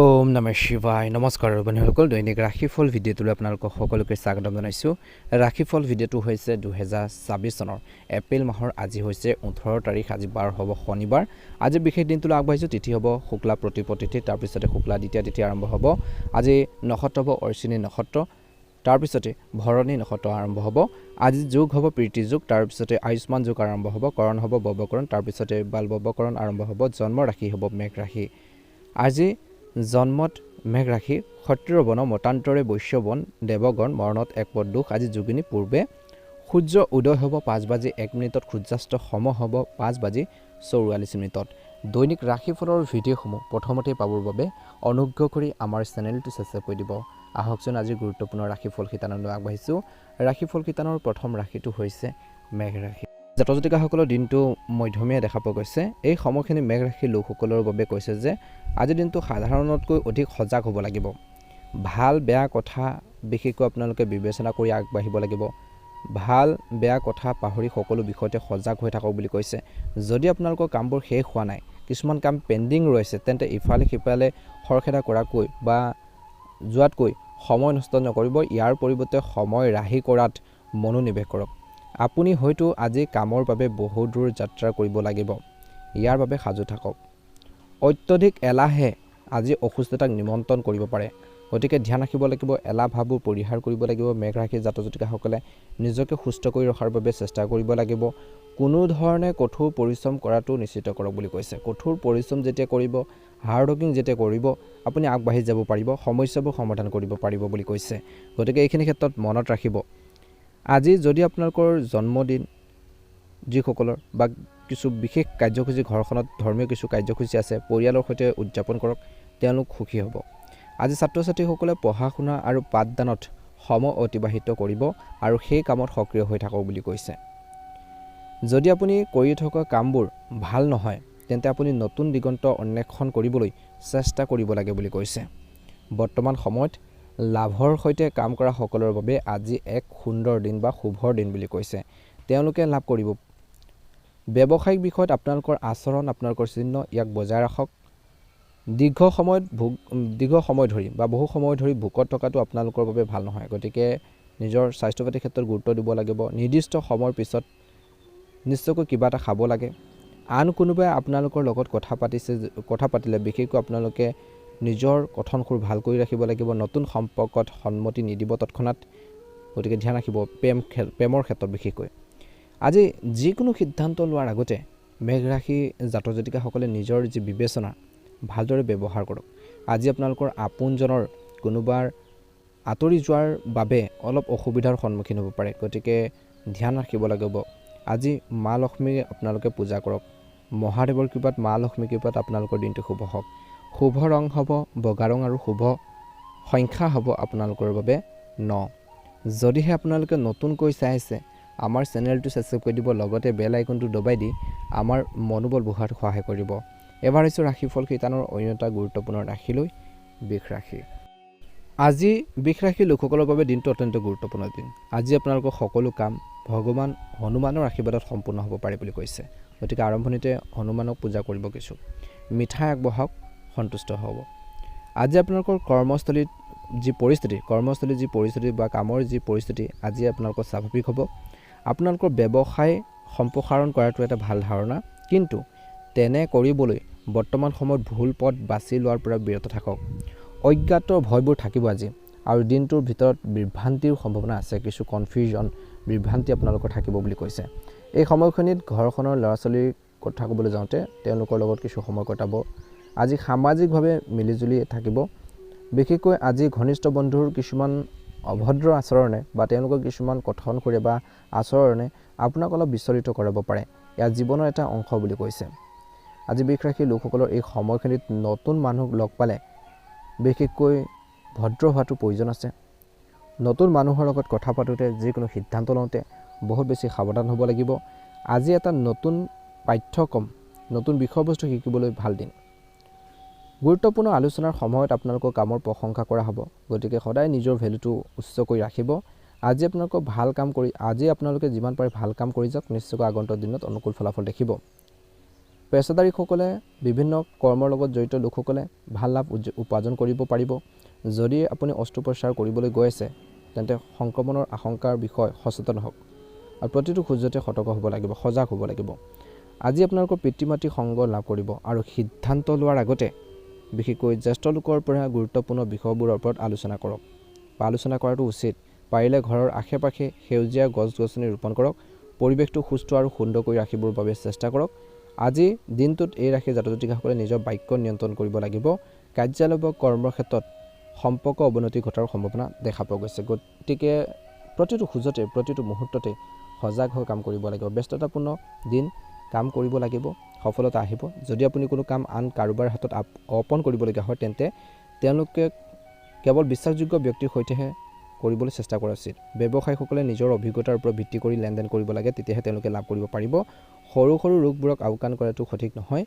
ওম নমঃ শিৱায় নমস্কাৰ বন্ধুসকল দৈনিক ৰাশিফল ভিডিঅ'টোলৈ আপোনালোকক সকলোকে স্বাগতম জনাইছোঁ। ৰাশিফল ভিডিঅ'টো হৈছে 2024 চনৰ এপ্ৰিল মাহৰ আজি হৈছে 18 তাৰিখ, আজি বাৰ হ'ব শনিবাৰ। আজি বিশেষ দিনটোলৈ আগবাঢ়িছোঁ। তিথি হ'ব শুক্লা প্ৰতিপদ তিথি, তাৰপিছতে শুক্লা দ্বিতীয়া তিথি আৰম্ভ হ'ব। আজি নক্ষত্ৰ হ'ব অশ্বিনী নক্ষত্ৰ, তাৰপিছতে ভৰণী নক্ষত্ৰ আৰম্ভ হ'ব। আজি যোগ হ'ব প্ৰীতি যোগ, তাৰপিছতে আয়ুষ্মান যোগ আৰম্ভ হ'ব, কৰণ হ'ব বৱকৰণ, তাৰপিছতে বাল বৱকৰণ আৰম্ভ হ'ব। জন্ম ৰাশি হ'ব মেঘ ৰাশি। আজি জন্মত মেঘ ৰাশি, ক্ষত্ৰিয় বন মতান্তৰে বৈশ্যবন দেৱগণ মৰণত এক পদ দুখ। আজি যোগিনী পূৰ্বে সূৰ্য উদয় হ'ব 5:01, সূৰ্যাস্ত সম হ'ব 5:44। দৈনিক ৰাশিফলৰ ভিডিঅ'সমূহ প্ৰথমতেই পাবৰ বাবে অনুগ্ৰহ কৰি আমাৰ চেনেলটো ছাবস্ক্ৰাইব কৰি দিব। আহকচোন আজি গুৰুত্বপূৰ্ণ ৰাশিফল শিতানলৈ আগবাঢ়িছোঁ। ৰাশিফল শিতানৰ প্ৰথম ৰাশিটো হৈছে মেঘ ৰাশি। জাতক জাতিকাসকলৰ দিনটো মধ্যমীয়া দেখা পোৱা গৈছে। এই সময়খিনি মেঘ ৰাশিৰ লোকসকলৰ বাবে কৈছে যে আজিৰ দিনটো সাধাৰণতকৈ অধিক সজাগ হ'ব লাগিব। ভাল বেয়া কথা বিশেষকৈ আপোনালোকে বিবেচনা কৰি আগবাঢ়িব লাগিব। ভাল বেয়া কথা পাহৰি সকলো বিষয়তে সজাগ হৈ থাকক বুলি কৈছে। যদি আপোনালোকৰ কামবোৰ শেষ হোৱা নাই, কিছুমান কাম পেণ্ডিং ৰৈছে, তেন্তে ইফালে সিফালে খৰখেদা কৰাকৈ বা যোৱাতকৈ সময় নষ্ট নকৰিব। ইয়াৰ পৰিৱৰ্তে সময় ৰাহি কৰাত মনোনিৱেশ কৰক। আপুনি হয়তো আজি কামৰ বাবে বহু দূৰ যাত্ৰা কৰিব লাগিব। ইয়াৰ বাবে সাজু থাকক। অত্যধিক এলাহে আজি অসুস্থতাক নিমন্ত্ৰণ কৰিব পাৰে, গতিকে ধ্যান ৰাখিব লাগিব। এলাহ ভাৱবোৰ পৰিহাৰ কৰিব লাগিব। মেঘ ৰাশিৰ জাতক জাতিকাসকলে নিজকে সুস্থ কৰি ৰখাৰ বাবে চেষ্টা কৰিব লাগিব। কোনো ধৰণে কঠোৰ পৰিশ্ৰম কৰাটো নিশ্চিত কৰক বুলি কৈছে। কঠোৰ পৰিশ্ৰম যেতিয়া কৰিব, হাৰ্ড ৱৰ্কিং যেতিয়া কৰিব, আপুনি আগবাঢ়ি যাব পাৰিব, সমস্যাবোৰ সমাধান কৰিব পাৰিব বুলি কৈছে। গতিকে এইখিনি ক্ষেত্ৰত মনত ৰাখিব। আজি যদি আপোনালোকৰ জন্মদিন যিসকলৰ বা কিছু বিশেষ কাৰ্যসূচী, ঘৰখনত ধৰ্মীয় কিছু কাৰ্যসূচী আছে, পৰিয়ালৰ সৈতে উদযাপন কৰক, তেওঁলোক সুখী হ'ব। আজি ছাত্ৰ ছাত্ৰীসকলে পঢ়া শুনা আৰু পাঠদানত সময় অতিবাহিত কৰিব আৰু সেই কামত সক্ৰিয় হৈ থাকক বুলি কৈছে। যদি আপুনি কৰি থকা কামবোৰ ভাল নহয়, তেন্তে আপুনি নতুন দিগন্ত অন্বেষণ কৰিবলৈ চেষ্টা কৰিব লাগে বুলি কৈছে। বৰ্তমান সময়ত লাভৰ সৈতে কাম কৰা সকলৰ বাবে আজি এক সুন্দৰ দিন বা শুভৰ দিন বুলি কৈছে। তেওঁলোকে লাভ কৰিব। ব্যৱসায়িক বিষয়ত আপোনালোকৰ আচৰণ, আপোনালোকৰ চিহ্ন, ইয়াক বজাই ৰাখক। দীৰ্ঘ সময় ধৰি বা বহু সময় ধৰি ভোকত থকাটো আপোনালোকৰ বাবে ভাল নহয়, গতিকে নিজৰ স্বাস্থ্য পাতিৰ ক্ষেত্ৰত গুৰুত্ব দিব লাগিব। নিৰ্দিষ্ট সময়ৰ পিছত নিশ্চয়কৈ কিবা এটা খাব লাগে। আন কোনোবাই আপোনালোকৰ লগত কথা পাতিলে বিশেষকৈ আপোনালোকে নিজৰ কথন সুৰ ভাল কৰি ৰাখিব লাগিব। নতুন সম্পৰ্কত সন্মতি নিদিব তৎক্ষণাত, গতিকে ধ্যান ৰাখিব প্ৰেমৰ ক্ষেত্ৰত বিশেষকৈ। আজি যিকোনো সিদ্ধান্ত লোৱাৰ আগতে মেঘ ৰাশি জাতক জাতিকাসকলে নিজৰ যি বিবেচনা ভালদৰে ব্যৱহাৰ কৰক। আজি আপোনালোকৰ আপোনজনৰ কোনোবাৰ আঁতৰি যোৱাৰ বাবে অলপ অসুবিধাৰ সন্মুখীন হ'ব পাৰে, গতিকে ধ্যান ৰাখিব লাগিব। আজি মা লক্ষ্মীক আপোনালোকে পূজা কৰক। মহাদেৱৰ কৃপাত, মা লক্ষ্মীৰ কৃপাত আপোনালোকৰ দিনটো শুভ হওক। শুভ ৰং হ'ব বগা ৰং আৰু শুভ সংখ্যা হ'ব আপোনালোকৰ বাবে 9। যদিহে আপোনালোকে নতুনকৈ চাই আছে, আমাৰ চেনেলটো ছাবস্ক্ৰাইব কৰি দিব, লগতে বেল আইকনটো দবাই দি আমাৰ মনোবল বঢ়োৱাত সহায় কৰিব। এবাৰ হৈছে ৰাশিফল শিতানৰ অন্য এটা গুৰুত্বপূৰ্ণ ৰাশিলৈ, বৃষ ৰাশি। আজি বৃষ ৰাশিৰ লোকসকলৰ বাবে দিনটো অত্যন্ত গুৰুত্বপূৰ্ণ দিন। আজি আপোনালোকৰ সকলো কাম ভগৱান হনুমানৰ আশীৰ্বাদত সম্পূৰ্ণ হ'ব পাৰে বুলি কৈছে। গতিকে আৰম্ভণিতে হনুমানক পূজা কৰিব কিছু মিঠাই আগবঢ়াওক, সন্তুষ্ট হ'ব। আজি আপোনালোকৰ কৰ্মস্থলীত যি পৰিস্থিতি বা কামৰ যি পৰিস্থিতি, আজি আপোনালোকৰ স্বাভাৱিক হ'ব। আপোনালোকৰ ব্যৱসায় সম্প্ৰসাৰণ কৰাটো এটা ভাল ধাৰণা, কিন্তু তেনে কৰিবলৈ বৰ্তমান সময়ত ভুল পথ বাছি লোৱাৰ পৰা বিৰত থাকক। অজ্ঞাত ভয়বোৰ থাকিব আজি, আৰু দিনটোৰ ভিতৰত বিভ্ৰান্তিৰ সম্ভাৱনা আছে। কিছু কনফিউজন, বিভ্ৰান্তি আপোনালোকৰ থাকিব বুলি কৈছে। এই সময়খিনিত ঘৰখনৰ ল'ৰা ছোৱালীৰ কথা ক'বলৈ যাওঁতে তেওঁলোকৰ লগত কিছু সময় কটাব। আজি সামাজিকভাৱে মিলিজুলি থাকিব। বিশেষকৈ আজি ঘনিষ্ঠ বন্ধুৰ কিছুমান অভদ্ৰ আচৰণে বা তেওঁলোকৰ কিছুমান কথন সুৰে বা আচৰণে আপোনাক অলপ বিচলিত কৰাব পাৰে। ইয়াৰ জীৱনৰ এটা অংশ বুলি কৈছে। আজি বৃষ ৰাশিৰ লোকসকলৰ এই সময়খিনিত নতুন মানুহ লগ পালে বিশেষকৈ ভদ্ৰ হোৱাটো প্ৰয়োজন আছে। নতুন মানুহৰ লগত কথা পাতোঁতে, যিকোনো সিদ্ধান্ত লওঁতে বহুত বেছি সাৱধান হ'ব লাগিব। আজি এটা নতুন পাঠ্যক্ৰম, নতুন বিষয়বস্তু শিকিবলৈ ভাল দিন। গুৰুত্বপূৰ্ণ আলোচনাৰ সময়ত আপোনালোকৰ কামৰ প্ৰশংসা কৰা হ'ব, গতিকে সদায় নিজৰ ভেলুটো উচ্চ কৰি ৰাখিব। আজি আপোনালোকে যিমান পাৰে ভাল কাম কৰি যাওক, নিশ্চয়কৈ আগন্তুক দিনত অনুকূল ফলাফল দেখিব। পেছাদাৰীসকলে বিভিন্ন কৰ্মৰ লগত জড়িত লোকসকলে ভাল লাভ উপাৰ্জন কৰিব পাৰিব। যদি আপুনি অস্ত্ৰোপচাৰ কৰিবলৈ গৈ আছে তেন্তে সংক্ৰমণৰ আশংকাৰ বিষয়ে সচেতন হওক আৰু প্ৰতিটো খোজতে সতৰ্ক হ'ব লাগিব, সজাগ হ'ব লাগিব। আজি আপোনালোকৰ পিতৃ মাতৃ সংগ লাভ কৰিব আৰু সিদ্ধান্ত লোৱাৰ আগতে বিশেষকৈ জ্যেষ্ঠ লোকৰ পৰা গুৰুত্বপূৰ্ণ বিষয়বোৰৰ ওপৰত আলোচনা কৰক বা আলোচনা কৰাটো উচিত। পাৰিলে ঘৰৰ আশে পাশে সেউজীয়া গছ গছনি ৰোপণ কৰক, পৰিৱেশটো সুস্থ আৰু সুন্দৰ কৰি ৰাখিবৰ বাবে চেষ্টা কৰক। আজি দিনটোত এই ৰাশিৰ জাতক জাতিকাসকলে নিজৰ বাক্য নিয়ন্ত্ৰণ কৰিব লাগিব। কাৰ্যালয় বা কৰ্মৰ ক্ষেত্ৰত সম্পৰ্ক অৱনতি ঘটাৰ সম্ভাৱনা দেখা পোৱা গৈছে। গতিকে প্ৰতিটো খোজতে প্ৰতিটো মুহূৰ্ততে সজাগ হৈ কাম কৰিব লাগিব। ব্যস্ততাপূৰ্ণ দিন কাম কৰিব লাগিব, সফলতা আহিব। যদি আপুনি কোনো কাম আন কাৰোবাৰ হাতত অৰ্পণ কৰিবলগীয়া হয় তেন্তে তেওঁলোকে কেৱল বিশ্বাসযোগ্য ব্যক্তিৰ সৈতেহে কৰিবলৈ চেষ্টা কৰা উচিত। ব্যৱসায়ীসকলে নিজৰ অভিজ্ঞতাৰ ওপৰত ভিত্তি কৰি লেনদেন কৰিব লাগে, তেতিয়াহে তেওঁলোকে লাভ কৰিব পাৰিব। সৰু সৰু ৰোগবোৰক আওকাণ কৰাটো সঠিক নহয়,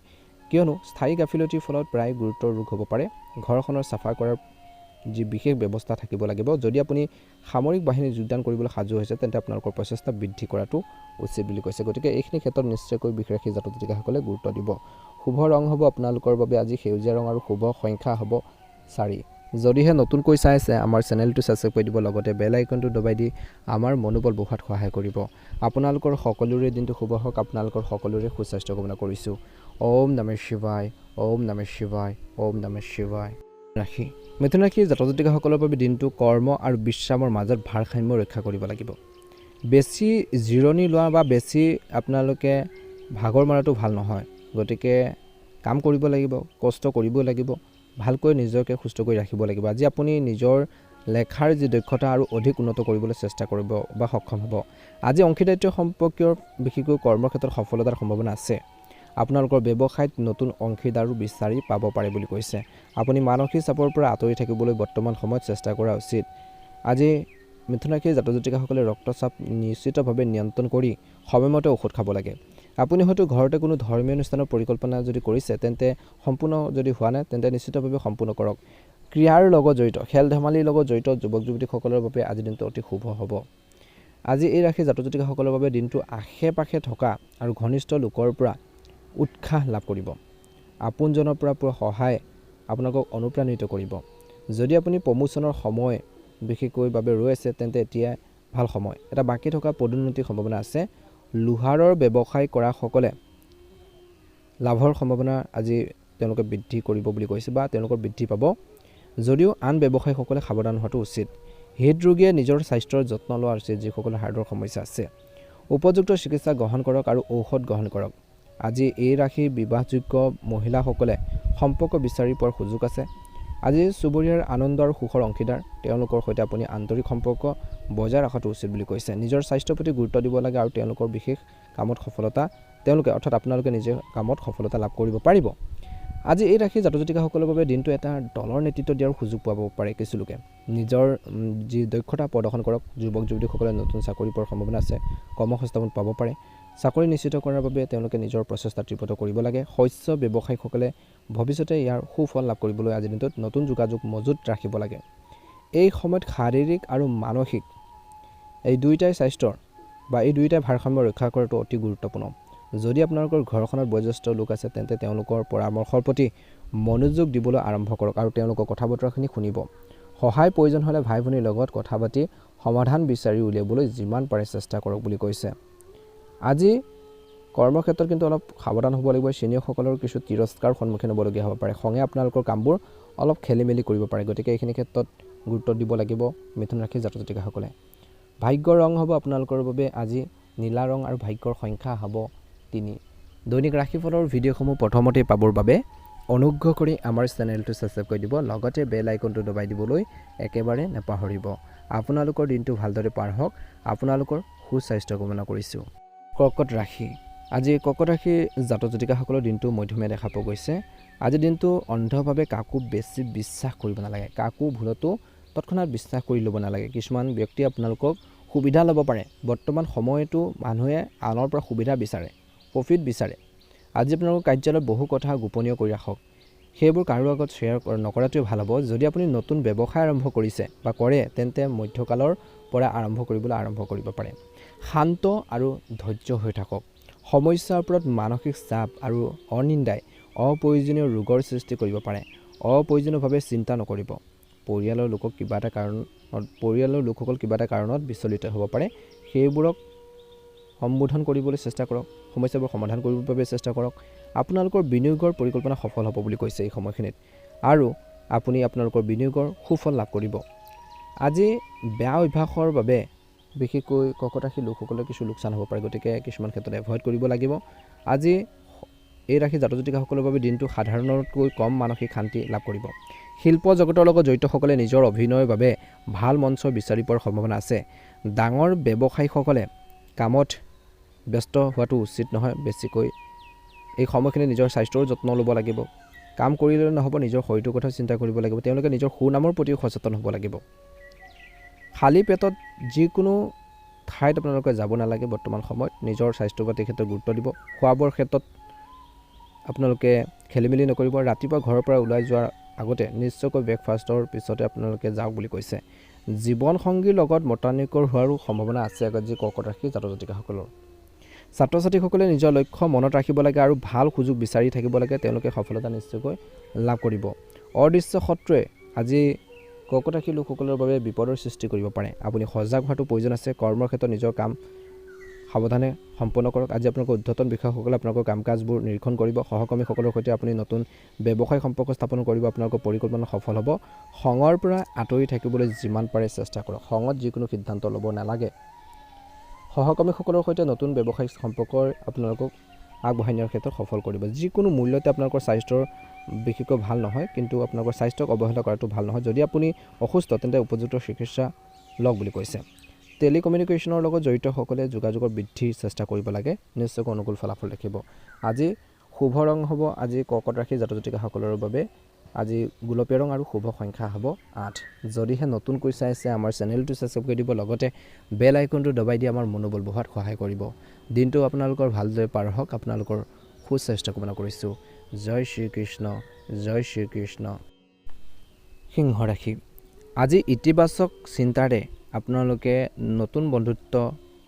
কিয়নো স্থায়ী গাফিলতিৰ ফলত প্ৰায় গুৰুতৰ ৰোগ হ'ব পাৰে। ঘৰখনৰ চাফা কৰাৰ যি বিশেষ ব্যৱস্থা থাকিব লাগিব। যদি আপুনি সামৰিক বাহিনীত যোগদান কৰিবলৈ সাজু হৈছে তেন্তে আপোনালোকৰ প্ৰচেষ্টা বৃদ্ধি কৰাটো উচিত বুলি কৈছে। গতিকে এইখিনি ক্ষেত্ৰত নিশ্চয়কৈ বৃষ ৰাশিৰ জাতক জাতিকাসকলে গুৰুত্ব দিব। শুভ ৰং হ'ব আপোনালোকৰ বাবে আজি সেউজীয়া ৰং আৰু শুভ সংখ্যা হ'ব 4। যদিহে নতুনকৈ চাই আছে আমাৰ চেনেলটো ছাবস্ক্ৰাইব কৰি দিব, লগতে বেল আইকনটো দবাই দি আমাৰ মনোবল বঢ়োৱাত সহায় কৰিব। আপোনালোকৰ সকলোৰে দিনটো শুভ হওক, আপোনালোকৰ সকলোৰে সুস্বাস্থ্য কামনা কৰিছোঁ। ওম নমঃ শিৱায়, ওম নমঃ শিৱায়, ওম নমঃ শিৱায়। ৰাশি মিথুন ৰাশিৰ জাতক জাতিকাসকলৰ বাবে দিনটো কৰ্ম আৰু বিশ্ৰামৰ মাজত ভাৰসাম্য ৰক্ষা কৰিব লাগিব। বেছি জিৰণি লোৱা বা বেছি আপোনালোকে ভাগৰ মৰাটো ভাল নহয়। গতিকে কাম কৰিব লাগিব, কষ্ট কৰিব লাগিব, ভালকৈ নিজকে সুস্থ কৰি ৰাখিব লাগিব। আজি আপুনি নিজৰ লেখাৰ যি দক্ষতা আৰু অধিক উন্নত কৰিবলৈ চেষ্টা কৰিব বা সক্ষম হ'ব। আজি অংশীদাৰিত্ব সম্পৰ্কীয় বিশেষকৈ কৰ্মৰ ক্ষেত্ৰত সফলতাৰ সম্ভাৱনা আছে। আপোনালোকৰ ব্যৱসায়ত নতুন অংশীদাৰো বিচাৰি পাব পাৰে বুলি কৈছে। আপুনি মানসিক চাপৰ পৰা আঁতৰি থাকিবলৈ বৰ্তমান সময়ত চেষ্টা কৰা উচিত। আজি মিথুন ৰাশিৰ জাতক জাতিকাসকলে ৰক্তচাপ নিশ্চিতভাৱে নিয়ন্ত্ৰণ কৰি সময়মতে ঔষধ খাব লাগে। আপুনি হয়তো ঘৰতে কোনো ধৰ্মীয় অনুষ্ঠানৰ পৰিকল্পনা যদি কৰিছে তেন্তে সম্পূৰ্ণ যদি হোৱা নাই তেন্তে নিশ্চিতভাৱে সম্পূৰ্ণ কৰক। ক্ৰীড়াৰ লগত জড়িত, খেল ধেমালিৰ লগত জড়িত যুৱক যুৱতীসকলৰ বাবে আজি দিনটো অতি শুভ হ'ব। আজি এই ৰাশিৰ জাতক জাতিকাসকলৰ বাবে দিনটো আশে পাশে থকা আৰু ঘনিষ্ঠ লোকৰ পৰা উৎসাহ লাভ কৰিব। আপোনজনৰ পৰা সহায় আপোনালোকক অনুপ্ৰাণিত কৰিব। যদি আপুনি প্ৰমোচনৰ সময় বিশেষকৈ বাবে ৰৈ আছে তেন্তে এতিয়া ভাল সময়। এটা বাকী থকা পদোন্নতিৰ সম্ভাৱনা আছে। লোহাৰৰ ব্যৱসায় কৰাসকলে লাভৰ সম্ভাৱনা আজি তেওঁলোকে বৃদ্ধি কৰিব বুলি কৈছে বা তেওঁলোকৰ বৃদ্ধি পাব। যদিও আন ব্যৱসায়ীসকলে সাৱধান হোৱাটো উচিত। হৃদৰোগীয়ে নিজৰ স্বাস্থ্যৰ যত্ন লোৱা উচিত যিসকলৰ হাৰ্টৰ সমস্যা আছে। উপযুক্ত চিকিৎসা গ্ৰহণ কৰক আৰু ঔষধ গ্ৰহণ কৰক। আজি এই ৰাশিৰ বিবাহযোগ্য মহিলাসকলে সম্পৰ্ক বিচাৰি পোৱাৰ সুযোগ আছে। আজি চুবুৰীয়াৰ আনন্দ আৰু সুখৰ অংশীদাৰ, তেওঁলোকৰ সৈতে আপুনি আন্তৰিক সম্পৰ্ক বজাই ৰখাটো উচিত বুলি কৈছে। নিজৰ স্বাস্থ্যৰ প্ৰতি গুৰুত্ব দিব লাগে আৰু তেওঁলোকৰ বিশেষ কামত সফলতা অৰ্থাৎ আপোনালোকে নিজে কামত সফলতা লাভ কৰিব পাৰিব। আজি এই ৰাশিৰ জাতক জাতিকাসকলৰ বাবে দিনটো এটা দলৰ নেতৃত্ব দিয়াৰ সুযোগ পাব পাৰে। কিছু লোকে নিজৰ যি দক্ষতা প্ৰদৰ্শন কৰক। যুৱক যুৱতীসকলে নতুন চাকৰি পোৱাৰ সম্ভাৱনা আছে, কৰ্মসংস্থাপন পাব পাৰে। চাকৰি নিশ্চিত কৰাৰ বাবে তেওঁলোকে নিজৰ প্ৰচেষ্টা তীব্ৰ কৰিব লাগে। শস্য ব্যৱসায়ীসকলে ভৱিষ্যতে ইয়াৰ সুফল লাভ কৰিবলৈ আজিৰ দিনটোত নতুন যোগাযোগ মজুত ৰাখিব লাগে। এই সময়ত শাৰীৰিক আৰু মানসিক এই দুয়োটাই স্বাস্থ্যৰ বা এই দুয়োটাই ভাৰসাম্য ৰক্ষা কৰাটো অতি গুৰুত্বপূৰ্ণ। যদি আপোনালোকৰ ঘৰখনত বয়োজ্যেষ্ঠ লোক আছে তেন্তে তেওঁলোকৰ পৰামৰ্শৰ প্ৰতি মনোযোগ দিবলৈ আৰম্ভ কৰক আৰু তেওঁলোকৰ কথা বতৰাখিনি শুনিব। সহায় প্ৰয়োজন হ'লে ভাই ভনীৰ লগত কথা পাতি সমাধান বিচাৰি উলিয়াবলৈ যিমান পাৰে চেষ্টা কৰক বুলি কৈছে। আজি কৰ্মক্ষেত্ৰত কিন্তু অলপ সাৱধান হ'ব লাগিব। চিনিয়ৰসকলৰ কিছু তিৰস্কাৰ সন্মুখীন হ'বলগীয়া হ'ব পাৰে। খঙে আপোনালোকৰ কামবোৰ অলপ খেলি মেলি কৰিব পাৰে। গতিকে এইখিনি ক্ষেত্ৰত গুৰুত্ব দিব লাগিব মিথুন ৰাশিৰ জাতক জাতিকাসকলে। ভাগ্যৰ ৰং হ'ব আপোনালোকৰ বাবে আজি নীলা ৰং আৰু ভাগ্যৰ সংখ্যা হ'ব 3। দৈনিক ৰাশিফলৰ ভিডিঅ'সমূহ প্ৰথমতে পাবৰ বাবে অনুগ্ৰহ কৰি আমাৰ চেনেলটো ছাবস্ক্ৰাইব কৰি দিব, লগতে বেল আইকনটো দবাই দিবলৈ একেবাৰে নাপাহৰিব। আপোনালোকৰ দিনটো ভালদৰে পাৰ হওক, আপোনালোকৰ সুস্বাস্থ্য কামনা কৰিছোঁ। কৰ্কট ৰাশি আজি কৰ্কট ৰাশিৰ জাতক জাতিকাসকলৰ দিনটো মধ্যমীয়া দেখা পোৱা গৈছে। আজিৰ দিনটো অন্ধভাৱে কাকো বেছি বিশ্বাস কৰিব নালাগে। কাকো ভুলতো তৎক্ষণাত বিশ্বাস কৰি ল'ব নালাগে। কিছুমান ব্যক্তি আপোনালোকক সুবিধা ল'ব পাৰে। বৰ্তমান সময়তো মানুহে আনৰ পৰা সুবিধা বিচাৰে, প্ৰফিট বিচাৰে। আজি আপোনালোকৰ কাৰ্যালয়ত বহু কথা গোপনীয় কৰি ৰাখক। সেইবোৰ কাৰো আগত শ্বেয়াৰ নকৰাটোৱে ভাল হ'ব। যদি আপুনি নতুন ব্যৱসায় আৰম্ভ কৰিছে বা কৰে তেন্তে মধ্যকালৰ পৰা আৰম্ভ কৰিব পাৰে। শান্ত আৰু ধৈৰ্য হৈ থাকক। সমস্যাৰ ওপৰত মানসিক চাপ আৰু অনিন্দাই অপ্ৰয়োজনীয় ৰোগৰ সৃষ্টি কৰিব পাৰে। অপ্ৰয়োজনীয়ভাৱে চিন্তা নকৰিব। পৰিয়ালৰ লোকসকল কিবা এটা কাৰণত বিচলিত হ'ব পাৰে। সেইবোৰক সম্বোধন কৰিবলৈ চেষ্টা কৰক। সমস্যাবোৰ সমাধান কৰিবৰ বাবে চেষ্টা কৰক। আপোনালোকৰ বিনিয়োগৰ পৰিকল্পনা সফল হ'ব বুলি কৈছে এই সময়খিনিত, আৰু আপুনি আপোনালোকৰ বিনিয়োগৰ সুফল লাভ কৰিব। আজি বেয়া অভ্যাসৰ বাবে বিশেষকৈ কৰ্কট ৰাশিৰ লোকসকলৰ কিছু লোকচান হ'ব পাৰে, গতিকে কিছুমান ক্ষেত্ৰত এভইড কৰিব লাগিব। আজি এই ৰাশি জাতক জাতিকাসকলৰ বাবে দিনটো সাধাৰণতকৈ কম মানসিক শান্তি লাভ কৰিব। শিল্প জগতৰ লগত জড়িতসকলে নিজৰ অভিনয়ৰ বাবে ভাল মঞ্চ বিচাৰি পোৱাৰ সম্ভাৱনা আছে। ডাঙৰ ব্যৱসায়ীসকলে কামত ব্যস্ত হোৱাটো উচিত নহয়। বেছিকৈ এই সময়খিনি নিজৰ স্বাস্থ্যৰ যত্ন ল'ব লাগিব। কাম কৰিলে নহ'ব, নিজৰ শৰীৰটোৰ কথা চিন্তা কৰিব লাগিব। তেওঁলোকে নিজৰ সুনামৰ প্ৰতিও সচেতন হ'ব লাগিব। খালী পেটত যিকোনো ঠাইত আপোনালোকে যাব নালাগে। বৰ্তমান সময়ত নিজৰ স্বাস্থ্য পাতিৰ ক্ষেত্ৰত গুৰুত্ব দিব। খোৱা বোৱাৰ ক্ষেত্ৰত আপোনালোকে খেলি মেলি নকৰিব। ৰাতিপুৱা ঘৰৰ পৰা ওলাই যোৱাৰ আগতে নিশ্চয়কৈ ব্ৰেকফাষ্টৰ পিছতে আপোনালোকে যাওক বুলি কৈছে। জীৱনসংগীৰ লগত মতানৈক্য হোৱাৰো সম্ভাৱনা আছে আজি কৰ্কট ৰাশিৰ জাতক জাতিকাসকলৰ। ছাত্ৰ ছাত্ৰীসকলে নিজৰ লক্ষ্য মনত ৰাখিব লাগে আৰু ভাল সুযোগ বিচাৰি থাকিব লাগে। তেওঁলোকে সফলতা নিশ্চয়কৈ লাভ কৰিব। অদৃশ্য শত্ৰুৱে আজি কৰ্কট ৰাশিৰ লোকসকলৰ বাবে বিপদৰ সৃষ্টি কৰিব পাৰে। আপুনি সজাগ হোৱাটো প্ৰয়োজন আছে। কৰ্মৰ ক্ষেত্ৰত নিজৰ কাম সাৱধানে সম্পন্ন কৰক। আজি আপোনালোকৰ ঊৰ্ধ্বতন বিষয়াসকলে আপোনালোকৰ কাম কাজবোৰ নিৰীক্ষণ কৰিব। সহকৰ্মীসকলৰ সৈতে আপুনি নতুন ব্যৱসায় সম্পৰ্ক স্থাপন কৰিব। আপোনালোকৰ পৰিকল্পনা সফল হ'ব। খঙৰ পৰা আঁতৰি থাকিবলৈ যিমান পাৰে চেষ্টা কৰক। খঙত যিকোনো সিদ্ধান্ত ল'ব নালাগে। সহকৰ্মীসকলৰ সৈতে নতুন ব্যৱসায়িক সম্পৰ্ক আপোনালোকক আগবঢ়াই নিয়াৰ ক্ষেত্ৰত সফল কৰিব। যিকোনো মূল্যতে আপোনালোকৰ স্বাস্থ্যৰ বিশেষকৈ ভাল নহয়, কিন্তু আপোনালোকৰ স্বাস্থ্যক অৱহেলা কৰাটো ভাল নহয়। যদি আপুনি অসুস্থ তেন্তে উপযুক্ত চিকিৎসা লওক বুলি কৈছে। টেলিকমিউনিকেশ্যনৰ লগত জড়িতসকলে যোগাযোগৰ বৃদ্ধিৰ চেষ্টা কৰিব লাগে। নিশ্চয়কৈ অনুকূল ফলাফল দেখিব। আজি শুভ ৰং হ'ব আজি কৰ্কট ৰাশিৰ জাতক জাতিকাসকলৰ বাবে আজি গোলপীয়া ৰং আৰু শুভ সংখ্যা হ'ব 8। যদিহে নতুনকৈ চাই আছে আমাৰ চেনেলটো ছাবস্ক্ৰাইব কৰি দিব, লগতে বেল আইকনটো দবাই দি আমাৰ মনোবল বঢ়োৱাত সহায় কৰিব। দিনটো আপোনালোকৰ ভালদৰে পাৰ হওক। আপোনালোকৰ সুস্বাস্থ্য কামনা কৰিছোঁ। জয় শ্ৰীকৃষ্ণ, জয় শ্ৰীকৃষ্ণ। সিংহ ৰাশি আজি ইতিবাচক চিন্তাৰে আপোনালোকে নতুন বন্ধুত্ব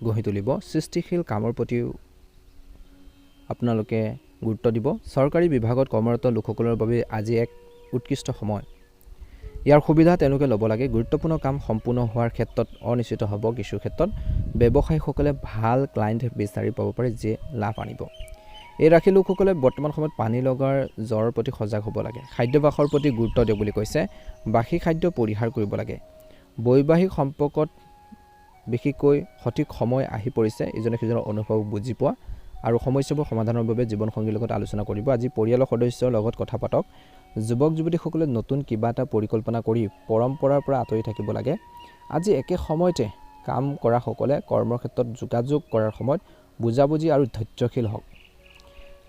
গঢ়ি তুলিব। সৃষ্টিশীল কামৰ প্ৰতিও আপোনালোকে গুৰুত্ব দিব। চৰকাৰী বিভাগত কৰ্মৰত লোকসকলৰ বাবে আজি এক উৎকৃষ্ট সময়। ইয়াৰ সুবিধা তেওঁলোকে ল'ব লাগে। গুৰুত্বপূৰ্ণ কাম সম্পূৰ্ণ হোৱাৰ ক্ষেত্ৰত অনিশ্চিত হ'ব। কিছু ক্ষেত্ৰত ব্যৱসায়ীসকলে ভাল ক্লায়েণ্ট বিচাৰি পাব পাৰে, যিয়ে লাভ আনিব। এই ৰাশিৰ লোকসকলে বৰ্তমান সময়ত পানী লগাৰ জ্বৰৰ প্ৰতি সজাগ হ'ব লাগে। খাদ্যাভ্যাসৰ প্ৰতি গুৰুত্ব দিয়ক বুলি কৈছে। বাসী খাদ্য পৰিহাৰ কৰিব লাগে। বৈবাহিক সম্পৰ্কত বিশেষকৈ সঠিক সময় আহি পৰিছে। ইজনে সিজনৰ অনুভৱ বুজি পোৱা আৰু সমস্যাবোৰ সমাধানৰ বাবে জীৱনসংগীৰ লগত আলোচনা কৰিব। আজি পৰিয়ালৰ সদস্যৰ লগত কথা পাতক। যুৱক যুৱতীসকলে নতুন কিবা এটা পৰিকল্পনা কৰি পৰম্পৰাৰ পৰা আঁতৰি থাকিব লাগে। আজি একে সময়তে কাম কৰাসকলে কৰ্মৰ ক্ষেত্ৰত যোগাযোগ কৰাৰ সময়ত বুজাবুজি আৰু ধৈৰ্যশীল হওক।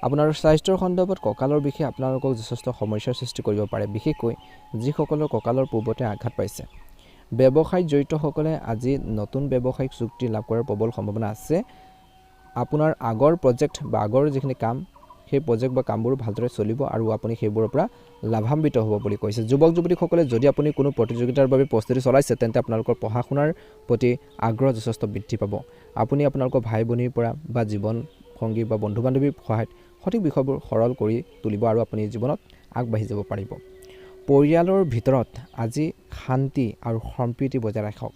আপোনাৰ স্বাস্থ্যৰ সন্দৰ্ভত কঁকালৰ বিষয়ে আপোনালোকক যথেষ্ট সমস্যাৰ সৃষ্টি কৰিব পাৰে, বিশেষকৈ যিসকলৰ কঁকালৰ পূৰ্বতে আঘাত পাইছে। ব্যৱসায়ত জড়িতসকলে আজি নতুন ব্যৱসায়িক চুক্তি লাভ কৰাৰ প্ৰবল সম্ভাৱনা আছে। আপোনাৰ আগৰ প্ৰজেক্ট বা আগৰ যিখিনি কাম, সেই প্ৰজেক্ট বা কামবোৰ ভালদৰে চলিব আৰু আপুনি সেইবোৰৰ পৰা লাভান্বিত হ'ব বুলি কৈছে। যুৱক যুৱতীসকলে যদি আপুনি কোনো প্ৰতিযোগিতাৰ বাবে প্ৰস্তুতি চলাইছে, তেন্তে আপোনালোকৰ পঢ়া শুনাৰ প্ৰতি আগ্ৰহ যথেষ্ট বৃদ্ধি পাব। আপুনি আপোনালোকৰ ভাই ভনীৰ পৰা বা জীৱন সংগী বা বন্ধু বান্ধৱীৰ সহায়ত সঠিক বিষয়বোৰ সৰল কৰি তুলিব আৰু আপুনি জীৱনত আগবাঢ়ি যাব পাৰিব। পৰিয়ালৰ ভিতৰত আজি শান্তি আৰু সম্প্ৰীতি বজাই ৰাখক।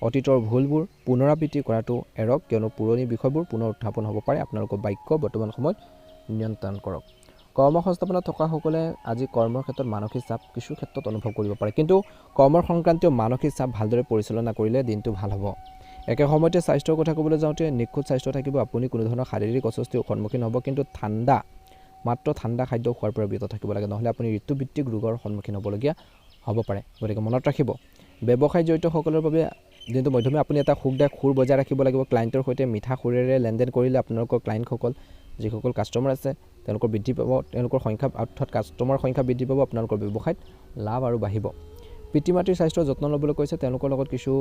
অতীতৰ ভুলবোৰ পুনৰাবৃত্তি কৰাটো এৰক, কিয়নো পুৰণি বিষয়বোৰ পুনৰ উত্থাপন হ'ব পাৰে। আপোনালোকৰ বাক্য বৰ্তমান সময়ত নিয়ন্ত্ৰণ কৰক। কৰ্মসংস্থাপনত থকাসকলে আজি কৰ্মৰ ক্ষেত্ৰত মানসিক চাপ কিছু ক্ষেত্ৰত অনুভৱ কৰিব পাৰে, কিন্তু কৰ্মৰ সংক্ৰান্তীয় মানসিক চাপ ভালদৰে পৰিচালনা কৰিলে দিনটো ভাল হ'ব। একে সময়তে স্বাস্থ্যৰ কথা ক'বলৈ যাওঁতে নিখুঁত স্বাস্থ্য থাকিব। আপুনি কোনো ধৰণৰ শাৰীৰিক অস্বস্তিৰ সন্মুখীন হ'ব, কিন্তু মাত্ৰ ঠাণ্ডা খাদ্য খোৱাৰ পৰা বিৰত থাকিব লাগে, নহ'লে আপুনি ঋতুভিত্তিক ৰোগৰ সন্মুখীন হ'বলগীয়া হ'ব পাৰে। গতিকে মনত ৰাখিব, ব্যৱসায় জড়িতসকলৰ বাবে দিনটো মধ্যমীয়া। আপুনি এটা সুখদায়ক সুৰ বজাই ৰাখিব লাগিব। ক্লায়েণ্টৰ সৈতে মিঠা সুৰেৰে লেনদেন কৰিলে আপোনালোকৰ ক্লায়েণ্টসকল, যিসকল কাষ্টমাৰ আছে, তেওঁলোকৰ বৃদ্ধি পাব। তেওঁলোকৰ সংখ্যা অৰ্থাৎ কাষ্টমাৰ সংখ্যা বৃদ্ধি পাব। আপোনালোকৰ ব্যৱসায়ত লাভ আৰু বাঢ়িব। পিতৃ মাতৃৰ স্বাস্থ্যৰ যত্ন ল'বলৈ কৈছে। তেওঁলোকৰ লগত কিছু